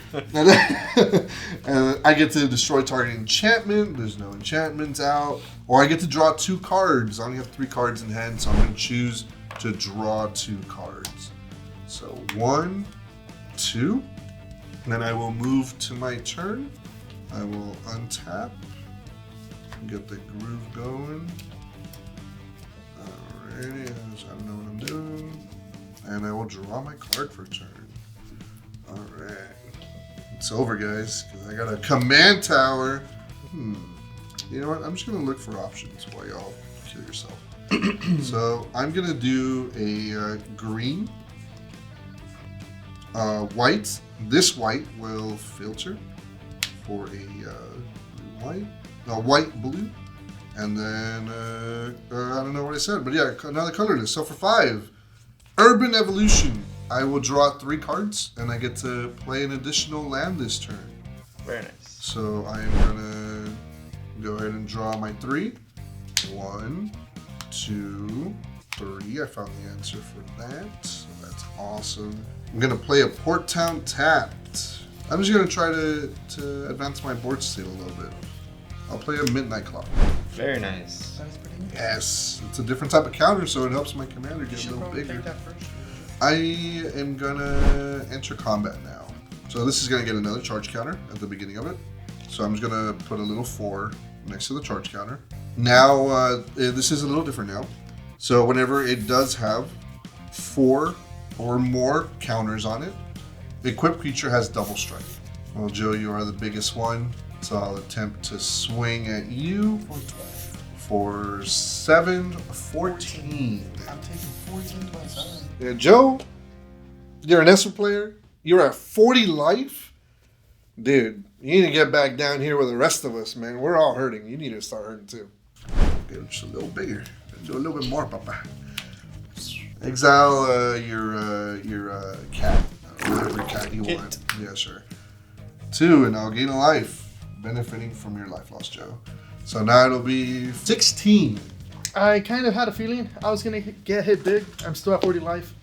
And I get to destroy target enchantment. There's no enchantments out. Or I get to draw 2 cards. I only have 3 cards in hand, so I'm going to choose to draw 2 cards. So 1, 2. And then I will move to my turn. I will untap. Get the groove going. Alrighty, I don't know what I'm doing. And I will draw my card for turn. Alright. It's over, guys, because I got a command tower. You know what? I'm just going to look for options while y'all kill yourself. So I'm going to do a green. White. This white will filter for a white blue. And then, I don't know what I said, but yeah, another colorless. So for 5, Urban Evolution. I will draw 3 cards, and I get to play an additional land this turn. Very nice. So I am gonna go ahead and draw my 3. 1, 2, 3. I found the answer for that, so that's awesome. I'm gonna play a Port Town tapped. I'm just gonna try to advance my board state a little bit. I'll play a Midnight Clock. Very nice. That is pretty nice. Yes, it's a different type of counter, so it helps my commander You get a should little probably bigger. take that first. I am gonna enter combat now. So this is gonna get another charge counter at the beginning of it. So I'm just gonna put a little 4 next to the charge counter. Now, this is a little different now. So whenever it does have 4 or more counters on it, the equipped creature has double strike. Well, Joe, you are the biggest one, so I'll attempt to swing at you for 7, 14. I'm taking 14 to my side. Yeah, Joe, you're an Esper player. You're at 40 life. Dude, you need to get back down here with the rest of us, man. We're all hurting. You need to start hurting too. Get just a little bigger. Do a little bit more, Papa. Exile your cat. Whatever cat you want. Yeah, sure. 2, and I'll gain a life. Benefiting from your life loss, Joe. So now it'll be 16. I kind of had a feeling I was going to get hit big. I'm still at 40 life.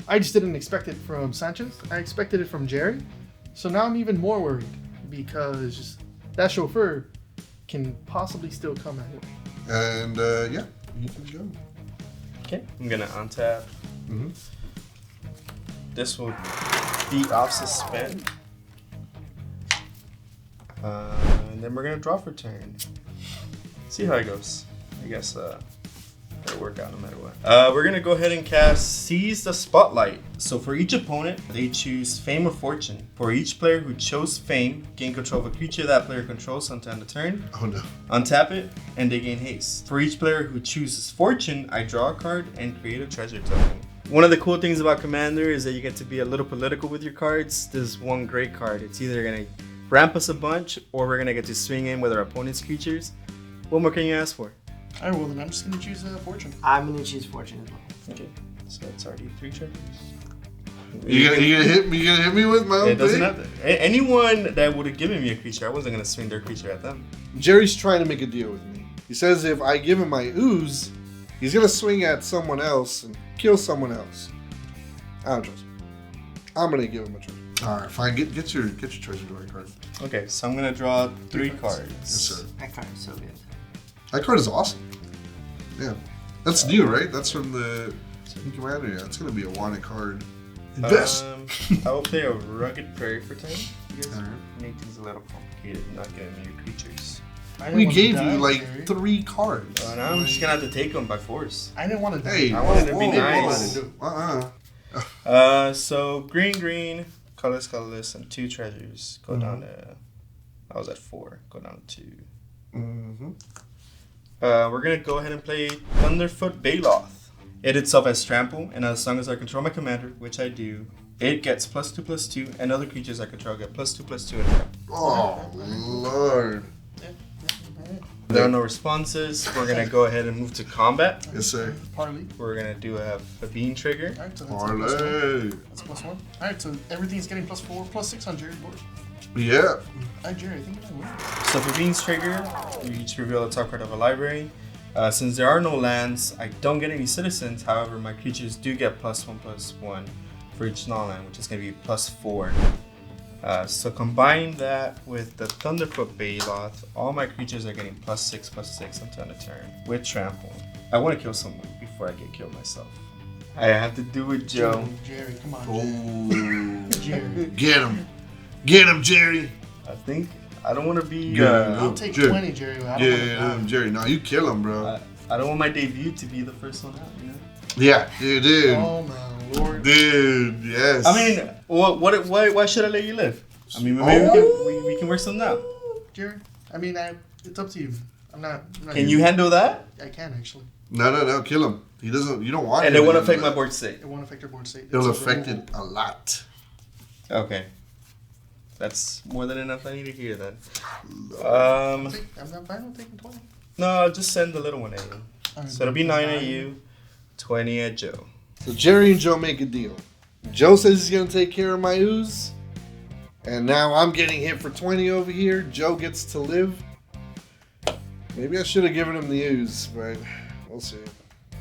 I just didn't expect it from Sanchez. I expected it from Jerry. So now I'm even more worried because just that chauffeur can possibly still come at him. And yeah, you can go. Okay, I'm gonna untap. Mm-hmm. This will be off suspend. And then we're gonna draw for turn. See how it goes. I guess it'll work out no matter what. We're gonna go ahead and cast Seize the Spotlight. So for each opponent, they choose Fame or Fortune. For each player who chose Fame, gain control of a creature that player controls sometime the turn. Oh no. Untap it, and they gain haste. For each player who chooses Fortune, I draw a card and create a treasure token. One of the cool things about Commander is that you get to be a little political with your cards. There's one great card. It's either gonna ramp us a bunch, or we're gonna get to swing in with our opponent's creatures. What more can you ask for? All right, well then I'm just going to choose Fortune. I'm gonna choose Fortune as well. Okay, so it's already 3 treasures. You gonna hit me? You gonna hit me with my own It doesn't thing? have to. Anyone that would have given me a creature, I wasn't gonna swing their creature at them. Jerry's trying to make a deal with me. He says if I give him my ooze, he's gonna swing at someone else and kill someone else. I don't trust him. I'm gonna give him a choice. All right, fine. Get your treasure drawing card. Okay, so I'm gonna draw 3 cards. Yes, sir. That card is so good. That card is awesome. Yeah, that's new, right? That's from the new commander. Yeah, it's gonna be a wanted card. Invest. I will play a rugged Perrie for 10. You guys Alright. make things a little complicated, not getting me your creatures. I didn't We want to gave die, you like Jerry. 3 cards. Now I'm just gonna have to take them by force. I didn't want to die. Hey, I wanted to be whoa, nice. whoa. So green, colorless, and 2 treasures. Go down to. I was at 4. Go down to 2. Mm-hmm. We're gonna go ahead and play Thunderfoot Baloth. It itself has trample, and as long as I control my commander, which I do, it gets +2/+2, and other creatures I control get +2/+2 and trample. Oh Lord. There are no responses. We're gonna go ahead and move to combat. Yes, sir. Parley. We're gonna do a Phabine trigger. Alright, so that's a +1. Parlay. That's a +1. Alright, so everything's getting +4, +6 on Jerry's board. Yeah. Alright, Jerry, I think I win. So Phabine's trigger, we each reveal a top card of a library. Since there are no lands, I don't get any citizens. However, my creatures do get +1/+1 for each non-land, which is going to be +4. So combine that with the Thunderfoot Baloth, all my creatures are getting +6/+6 until end of turn with trample. I want to kill someone before I get killed myself. I have to do it, Joe. Jerry, come on, Oh. Jerry. Get him. Get him, Jerry. I think I don't want to be. Good. I'll take Jerry. 20, Jerry. I don't Get want him, to Jerry. No, you kill him, bro. I don't want my debut to be the first one out. You know. Yeah, dude. Oh my lord. Dude, yes. I mean, why should I let you live? I mean, maybe we can work something out. Jerry, I mean, it's up to you. I'm not Can you handle that? I can actually. No, kill him. He doesn't. You don't want. And him it won't to do affect my that. board state. It won't affect your board state. It'll It's affect removal. it a lot. Okay. That's more than enough I need to hear then. I'm not fine with taking 20. No, I'll just send the little one at you. Alright, So it'll be 9 at 9. you, 20 at Joe. So Jerry and Joe make a deal. Joe says he's gonna take care of my ooze, and now I'm getting hit for 20 over here. Joe gets to live. Maybe I should have given him the ooze, but we'll see.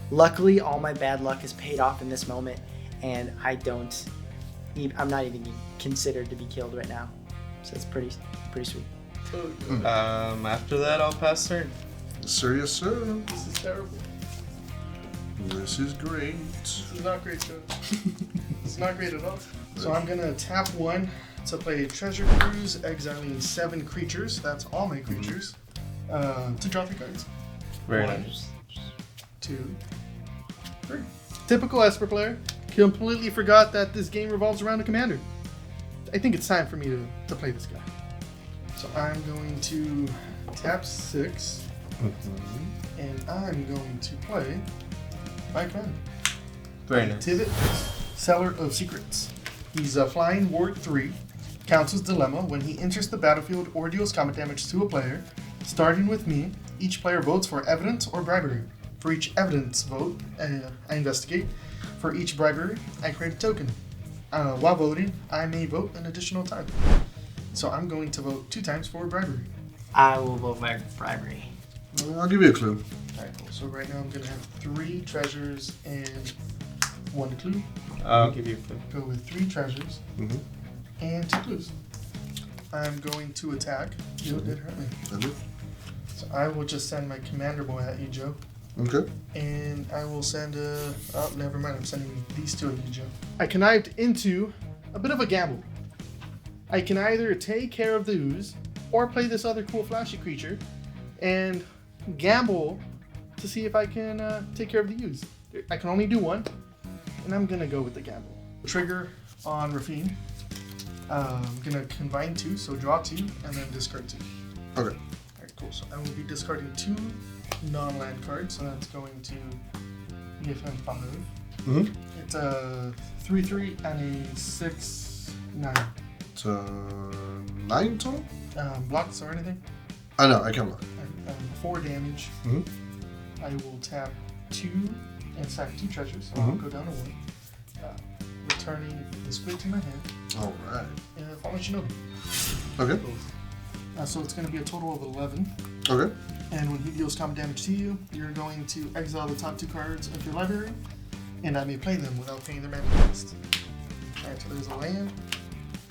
Luckily, all my bad luck is paid off in this moment, and I'm not even considered to be killed right now. So it's pretty sweet. After that, I'll pass turn. Yes, sir, yes, sir. This is terrible. This is great. This is not great, Joe. It's not great at all. So I'm gonna tap 1 to play Treasure Cruise, exiling 7 creatures. That's all my creatures. To draw 3 cards. Very 1, nice. 2, 3. Typical Esper player. Completely forgot that this game revolves around a commander. I think it's time for me to play this guy. So I'm going to tap 6, and I'm going to play my commander. Very nice. Tivit, Seller of Secrets. He's a flying ward 3. Counts as dilemma. When he enters the battlefield or deals combat damage to a player, starting with me, each player votes for evidence or bribery. For each evidence vote, I investigate. For each bribery, I create a token. While voting, I may vote an additional time. So I'm going to vote 2 times for bribery. I will vote for bribery. I'll give you a clue. Alright, cool. So right now I'm going to have 3 treasures and 1 clue. I'll give you a clue. Go with 3 treasures Mm-hmm. and 2 clues. I'm going to attack. You did hurt me. I do. So I will just send my commander boy at you, Joe. Okay. And I will send never mind. I'm sending these 2 at you, Joe. I connived into a bit of a gamble. I can either take care of the ooze or play this other cool flashy creature and gamble to see if I can take care of the ooze. I can only do one, and I'm gonna go with the gamble. Trigger on Rafine. I'm gonna combine 2, so draw 2 and then discard 2. Okay. Alright, cool. So I will be discarding 2 non-land cards, so that's going to give him 5. Mm-hmm. It's a 3/3 and a 6/9. It's 9 total? Blocks or anything? I know, I can look. 4 damage. Mhm. I will tap 2 and sack 2 treasures, so I'll Mhm. go down to 1. Returning the squid to my hand. Alright. And I'll let you know. Okay. So it's going to be a total of 11. Okay. And when he deals combat damage to you, you're going to exile the top 2 cards of your library, and I may play them without paying their mana cost. Alright, so there's a land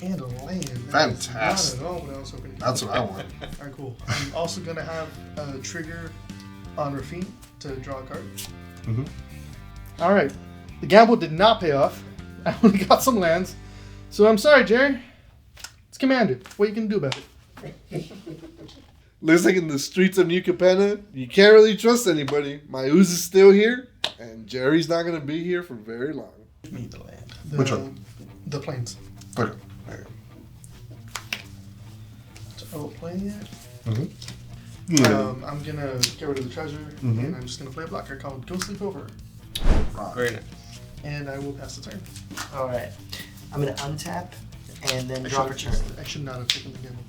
and a land. Fantastic. Not at all what I was hoping to get. That's what I want. Alright, cool. I'm also gonna have a trigger on Rafine to draw a card. Mhm. Alright. The gamble did not pay off. I only got some lands. So I'm sorry, Jerry. It's Commander. What are you gonna do about it? Looks like in the streets of New Capenna, you can't really trust anybody. My ooze is still here, and Jerry's not gonna be here for very long. Give me the land. Which one? The planes. Okay. So I will play it. Mm-hmm. I'm gonna get rid of the treasure, and I'm just gonna play a blocker called Go Sleep Over. Very nice. And I will pass the turn. All right. I'm gonna untap and then draw for turn. I should not have taken the gamble.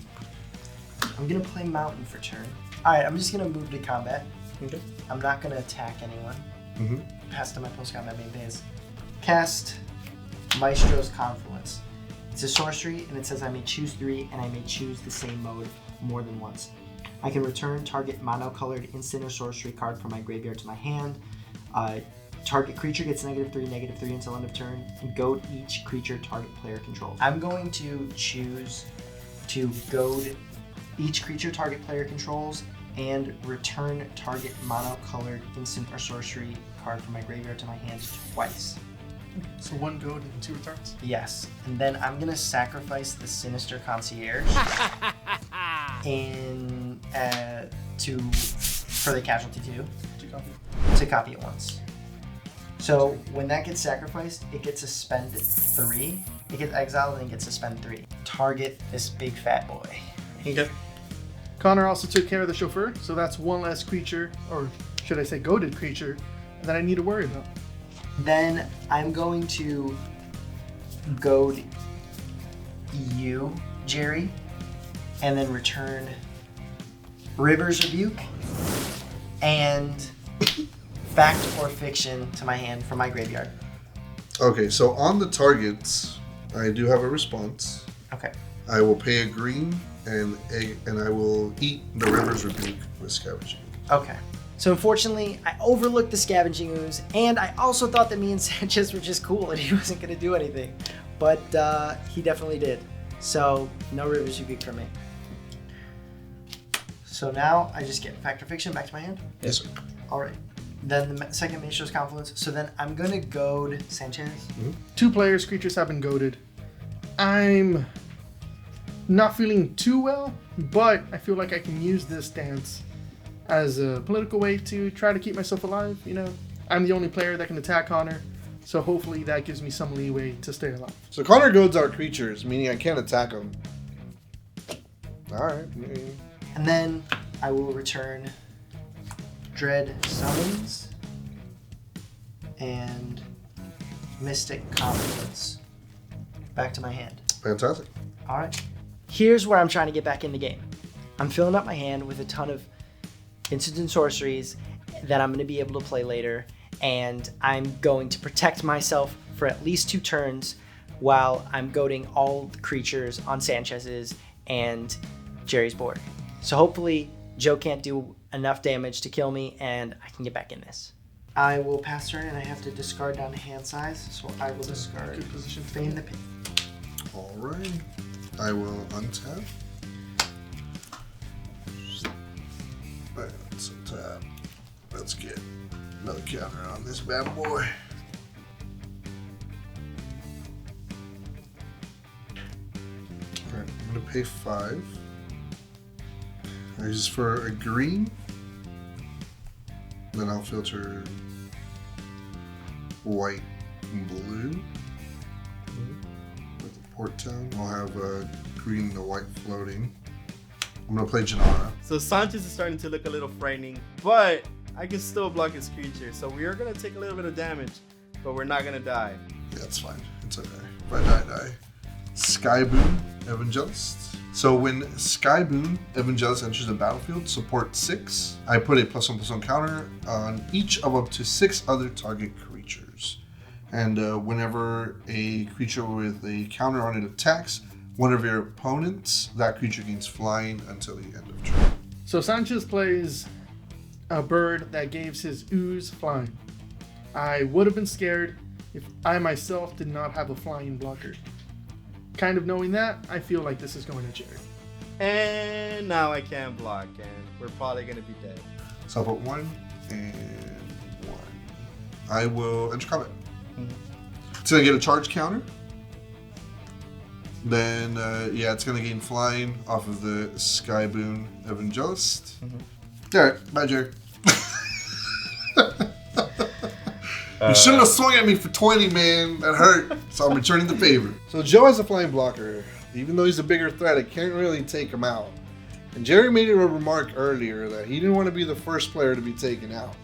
I'm gonna play mountain for turn. All right. I'm just gonna move to combat. Okay. I'm not gonna attack anyone. Mm-hmm. Pass to my post-combat main phase. Cast Maestros Confluence. It's a sorcery, and it says I may choose 3, and I may choose the same mode more than once. I can return target mono-colored instant or sorcery card from my graveyard to my hand. Target creature gets -3 until end of turn, and goad each creature target player controls. I'm going to choose to goad each creature target player controls and return target mono-colored instant or sorcery card from my graveyard to my hand twice. So 1 goad and 2 returns. Yes, and then I'm gonna sacrifice the Sinister Concierge in for the casualty to copy it once. So when that gets sacrificed, it gets to spend 3. It gets exiled and it gets to spend 3. Target this big fat boy. Okay. Connor also took care of the chauffeur, so that's 1 less creature, or should I say goaded creature, that I need to worry about. Then I'm going to goad you, Jerry, and then return River's Rebuke and Fact or Fiction to my hand from my graveyard. Okay, so on the targets, I do have a response. Okay. I will pay a green and I will eat the River's Rebuke with Scavenging. Okay. So unfortunately, I overlooked the Scavenging Ooze, and I also thought that me and Sanchez were just cool and he wasn't going to do anything. But he definitely did. So no River's Rebuke for me. So now I just get Fact or Fiction back to my hand? Yes, sir. All right. Then the second Maestros Confluence. So then I'm going to goad Sanchez. 2 players' creatures have been goaded. I'm not feeling too well, but I feel like I can use this dance as a political way to try to keep myself alive. You know, I'm the only player that can attack Connor, so hopefully that gives me some leeway to stay alive. So Connor goads our creatures, meaning I can't attack them. Alright. And then I will return Dread Summons and Mystic Confluence back to my hand. Fantastic. All right. Here's where I'm trying to get back in the game. I'm filling up my hand with a ton of instants and sorceries that I'm going to be able to play later, and I'm going to protect myself for at least 2 turns while I'm goading all the creatures on Sanchez's and Jerry's board. So hopefully Joe can't do enough damage to kill me and I can get back in this. I will pass turn and I have to discard down to hand size, so I will discard Good position. Feign the Pit. Alright. I will untap. Alright, let's untap. Let's get another counter on this bad boy. Alright, I'm gonna pay 5. This is for a green. Then I'll filter white and blue. With the port town, I'll have green and the white floating. I'm gonna play Janara. So Sanchez is starting to look a little frightening, but I can still block his creature. So we are gonna take a little bit of damage, but we're not gonna die. Yeah, that's fine. It's okay. If I die. Skyboon Evangelist. So when Skyboon Evangelist enters the battlefield, support 6. I put a +1/+1 counter on each of up to 6 other target creatures. And whenever a creature with a counter on it attacks one of your opponents, that creature gains flying until the end of turn. So Sanchez plays a bird that gives his ooze flying. I would have been scared if I myself did not have a flying blocker. Kind of knowing that, I feel like this is going to Jerry. And now I can't block, and we're probably gonna be dead. So I'll put 1 and 1. I will enter combat. It's gonna get a charge counter. Then, yeah, it's gonna gain flying off of the Sky Boon Evangelist. Alright, bye, Jerry. You shouldn't have swung at me for 20, man. That hurt. So I'm returning the favor. So Joe has a flying blocker. Even though he's a bigger threat, I can't really take him out. And Jerry made a remark earlier that he didn't want to be the first player to be taken out.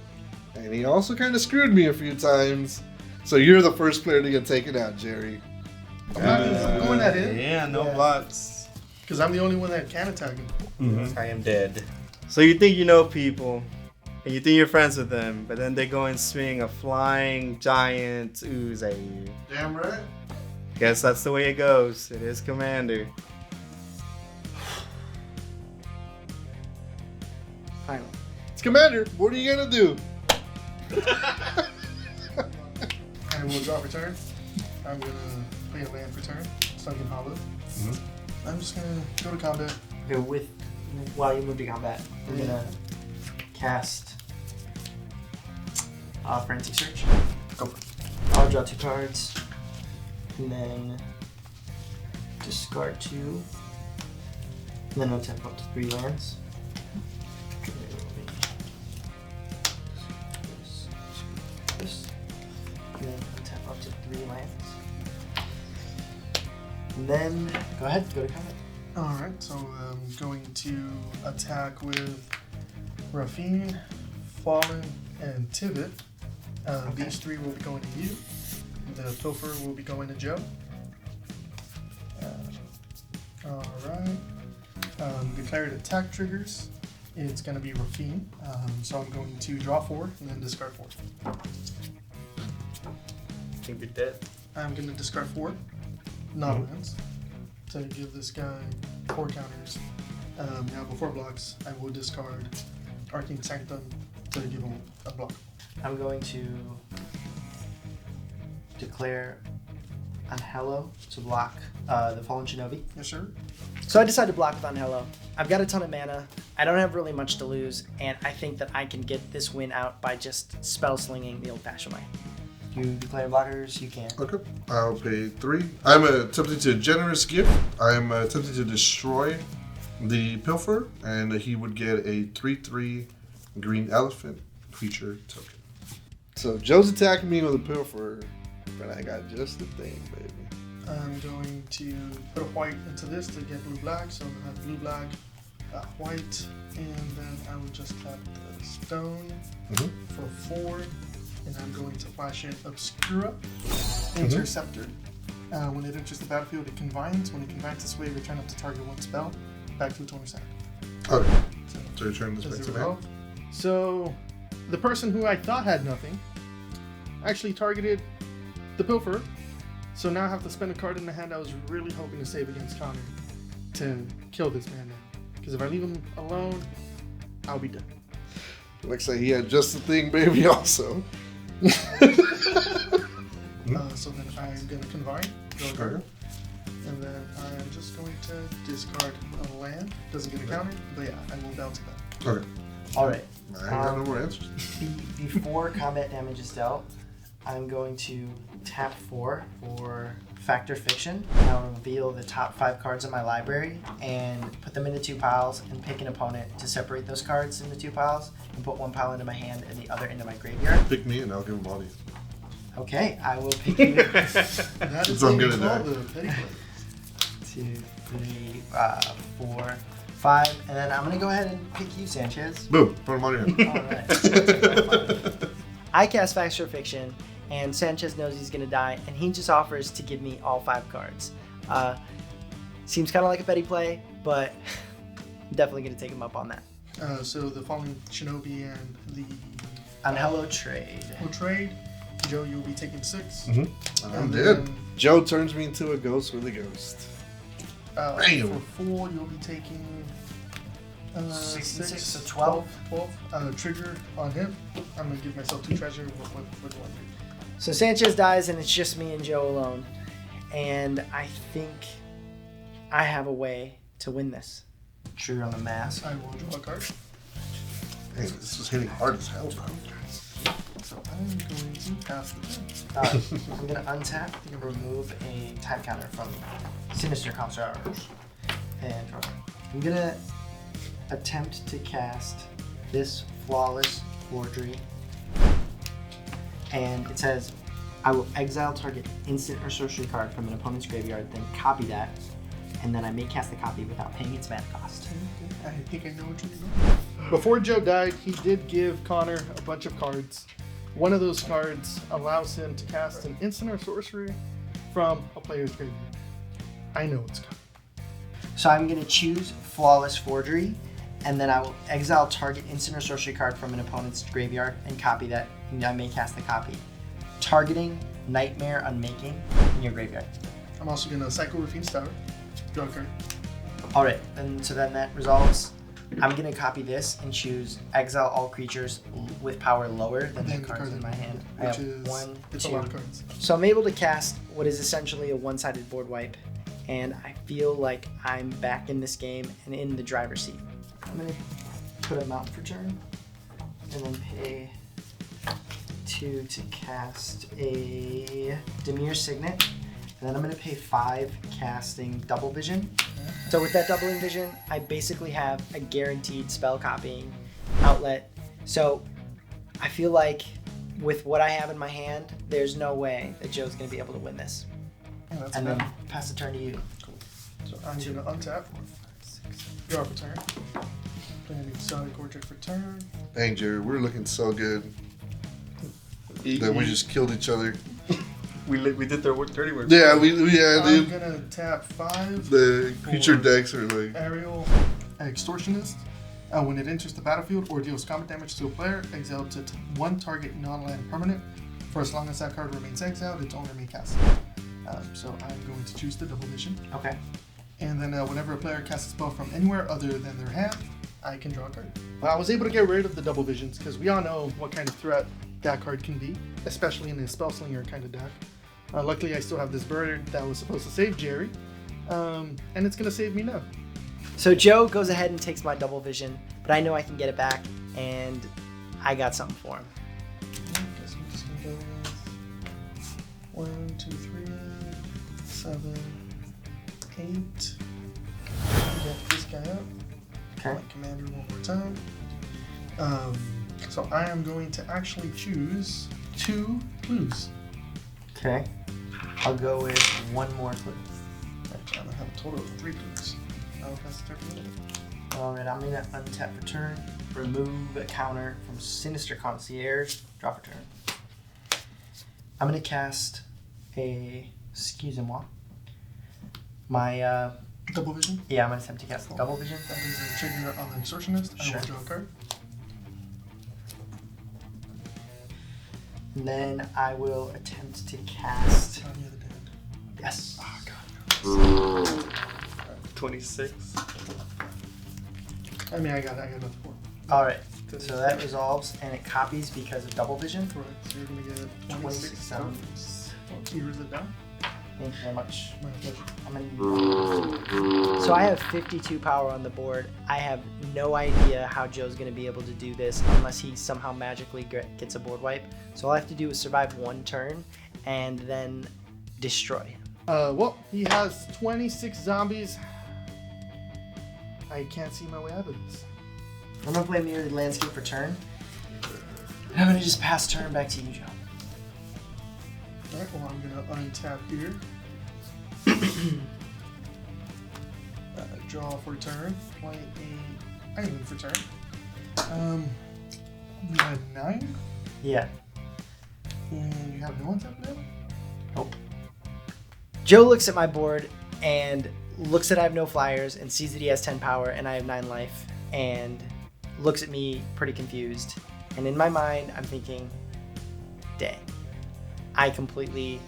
And he also kind of screwed me a few times. So you're the first player to get taken out, Jerry. I'm going at it. Yeah, no blocks. Because I'm the only one that can attack him. I am dead. So you think you know people, and you think you're friends with them, but then they go and swing a flying giant ooze at you. Damn right. Guess that's the way it goes. It is Commander. Finally. It's Commander. What are you going to do? I will draw for turn. I'm going to play a land for turn. Sunken Hollow. I'm just going to go to combat. Okay, while you move to combat, we're gonna cast Forensic Search. Go for it. I'll draw 2 cards, and then discard 2, and then I'll tap up to 3 lands. This, and then I'll tap up to 3 lands. And then go ahead, go to combat. Alright, so I'm going to attack with Rafine, Fallen, and Tivit. These 3 will be going to you. The Pilfer will be going to Joe. Alright. Declared attack triggers. It's going to be Rafine. So I'm going to draw 4 and then discard 4. I think you're dead. I'm going to discard 4 non-lands to give this guy 4 counters. Now before blocks, I will discard Arcane Sanctum to give him a block. I'm going to declare Anhelo to block the Fallen Shinobi. Yes, sir. So I decided to block with Anhelo. I've got a ton of mana. I don't have really much to lose, and I think that I can get this win out by just spell slinging the old-fashioned way. If you declare blockers, you can. Okay. I'll pay 3. I'm attempting to generous gift. I'm attempting to destroy the Pilfer, and he would get a 3/3 green elephant creature token. So Joe's attacking me with a Pilfer, but I got just the thing, baby. I'm going to put a white into this to get blue-black, so I'm going to have blue-black, white, and then I will just tap the stone for 4, and I'm going to flash in Obscura, Interceptor. When it enters the battlefield, it combines. When it combines this way, return up to target 1 spell, back to its owner's hand. Okay. So return this back to me. So the person who I thought had nothing actually targeted the Pilfer. So now I have to spend a card in the hand I was really hoping to save against Connor to kill this man now. Because if I leave him alone, I'll be done. Looks like he had just the thing, baby, also. So then I'm going to combine, draw a card, and then I'm just going to discard a land. Doesn't get a counter, but yeah, I will bounce it back. Okay. All right. I ain't got no more answers. Before combat damage is dealt, I'm going to tap 4 for Factor Fiction. I'll reveal the top 5 cards in my library and put them into 2 piles and pick an opponent to separate those cards into 2 piles and put 1 pile into my hand and the other into my graveyard. Pick me and I'll give him all these. Okay, I will pick you. That is So I'm what gonna we call die. the petty play. 2, 3, 4, 5, and then I'm gonna go ahead and pick you, Sanchez. Boom. Put him on your hand. Alright. I cast Factor Fiction, and Sanchez knows he's gonna die, and he just offers to give me all 5 cards. Seems kind of like a petty play, but I'm definitely gonna take him up on that. So the Fallen Shinobi and the Anhelo trade. will trade. Joe, you'll be taking 6. I'm And dead. then, Joe turns me into a ghost with a ghost. Bam. for 4, you'll be taking 6 and 6, so 12. Trigger on him. I'm gonna give myself 2 treasure. What do I do? So Sanchez dies, and it's just me and Joe alone. And I think I have a way to win this. Trigger on the mask. I will draw a card. Hey, this was hitting hard as hell, bro. So I'm going to pass the turn. I'm going to untap and remove a time counter from Sinister Constructors. And I'm going to attempt to cast this Flawless Forgery. And it says, I will exile target instant or sorcery card from an opponent's graveyard, then copy that, and then I may cast the copy without paying its mana cost. I think I know what you're doing. Before Joe died, he did give Connor a bunch of cards. One of those cards allows him to cast an instant or sorcery from a player's graveyard. I know it's coming. So I'm going to choose Flawless Forgery, and then I will exile target instant or sorcery card from an opponent's graveyard and copy that, and I may cast the copy. Targeting Nightmare Unmaking in your graveyard. I'm also going to Cycle Raffine's Tower. Draw a card. Alright, and so then that resolves. I'm going to copy this and choose exile all creatures with power lower than the cards in my hand. I have one, it's two. a lot of cards. So I'm able to cast what is essentially a one-sided board wipe, and I feel like I'm back in this game and in the driver's seat. I'm going to put a mount for turn, and then pay 2 to cast a Dimir Signet, and then I'm going to pay 5 casting Double Vision. So with that Doubling Vision, I basically have a guaranteed spell copying outlet. So I feel like with what I have in my hand, there's no way that Joe's going to be able to win this. Yeah, that's And enough. then pass the turn to you. So I'm going to untap. Draw for turn. Playing an Exotic Orchard for turn. Dang, Jerry, we're looking so good that we just killed each other. We did their dirty work. Yeah, I'm dude. going to tap 5. The creature for decks are like. Aerial Extortionist. When it enters the battlefield or deals combat damage to a player, exile to one target non-land permanent. For as long as that card remains exiled, its owner may cast it. So I'm going to choose the Double Vision. Okay. And then whenever a player casts a spell from anywhere other than their hand, I can draw a card. Well, I was able to get rid of the Double Visions because we all know what kind of threat that card can be, especially in a Spellslinger kind of deck. Luckily, I still have this bird that was supposed to save Jerry, and it's going to save me now. So Joe goes ahead and takes my Double Vision, but I know I can get it back, and I got something for him. I guess I'm just going to go with 1, 2, 3, 7, 8. Get this guy up. Okay. My commander one more time. So I am going to actually choose 2 clues. Okay. I'll go with one more clue. Actually, I'm going to have a total of 3 clues. I'll pass the turn to you. Alright, I'm gonna untap for turn, remove a counter from Sinister Concierge, draw for turn. I'm gonna cast a, excusez-moi, my, Double Vision. yeah, I'm gonna attempt to cast Double Vision. That is a trigger on the Extortionist. I Sure. will draw a card. And then I will attempt to cast, On the other dead. yes. Oh, God. 26. I mean, I got nothing for it. Alright, so that resolves and it copies because of Double Vision. Correct. So you're going to get 26 sounds. Oh, here's it down. Thank you very much. My pleasure. So I have 52 power on the board. I have no idea how Joe's going to be able to do this unless he somehow magically gets a board wipe. So all I have to do is survive one turn and then destroy him. Well, he has 26 zombies. I can't see my way out of this. I'm going to play Mirrored Landscape for turn. And I'm going to just pass turn back to you, Joe. Alright, well, I'm going to untap here. Draw for turn. Play a island for turn. You had 9, Yeah. and you have no untap now? Nope. Joe looks at my board and looks that I have no flyers and sees that he has 10 power and I have 9 life and looks at me pretty confused. And in my mind, I'm thinking, dang, I completely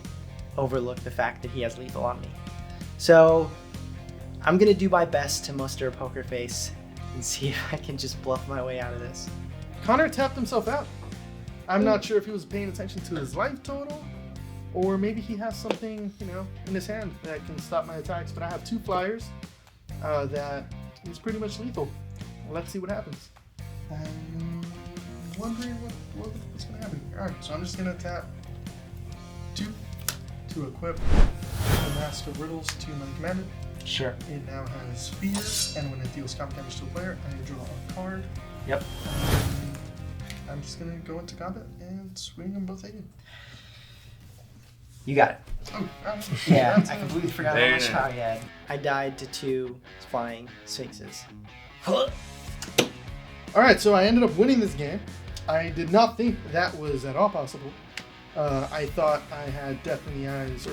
overlooked the fact that he has lethal on me. So I'm going to do my best to muster a poker face and see if I can just bluff my way out of this. Connor tapped himself out. I'm not sure if he was paying attention to his life total, or maybe he has something, in his hand that can stop my attacks. But I have 2 flyers that is pretty much lethal. Let's see what happens. I'm wondering what's going to happen. All right, so I'm just going to tap 2 to equip the Master Riddles to my commander. Sure. It now has Fear, and when it deals combat damage to a player, I draw a card. Yep. I'm just going to go into combat and swing them both at you. You got it. Oh, Yeah, that's I completely forgot how Very much nice. power he had. I died to 2 flying sphinxes. Alright, so I ended up winning this game. I did not think that was at all possible. I thought I had death in the eyes, I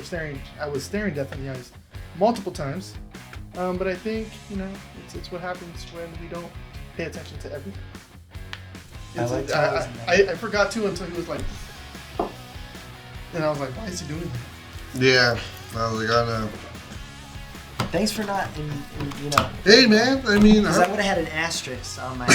was staring death in the eyes multiple times. But I think, it's what happens when we don't pay attention to everything. I forgot to until he was like, and I was like, why is he doing that? Yeah. I was like, I know. Thanks for not, Hey, man. I mean, because I would have had an asterisk on my.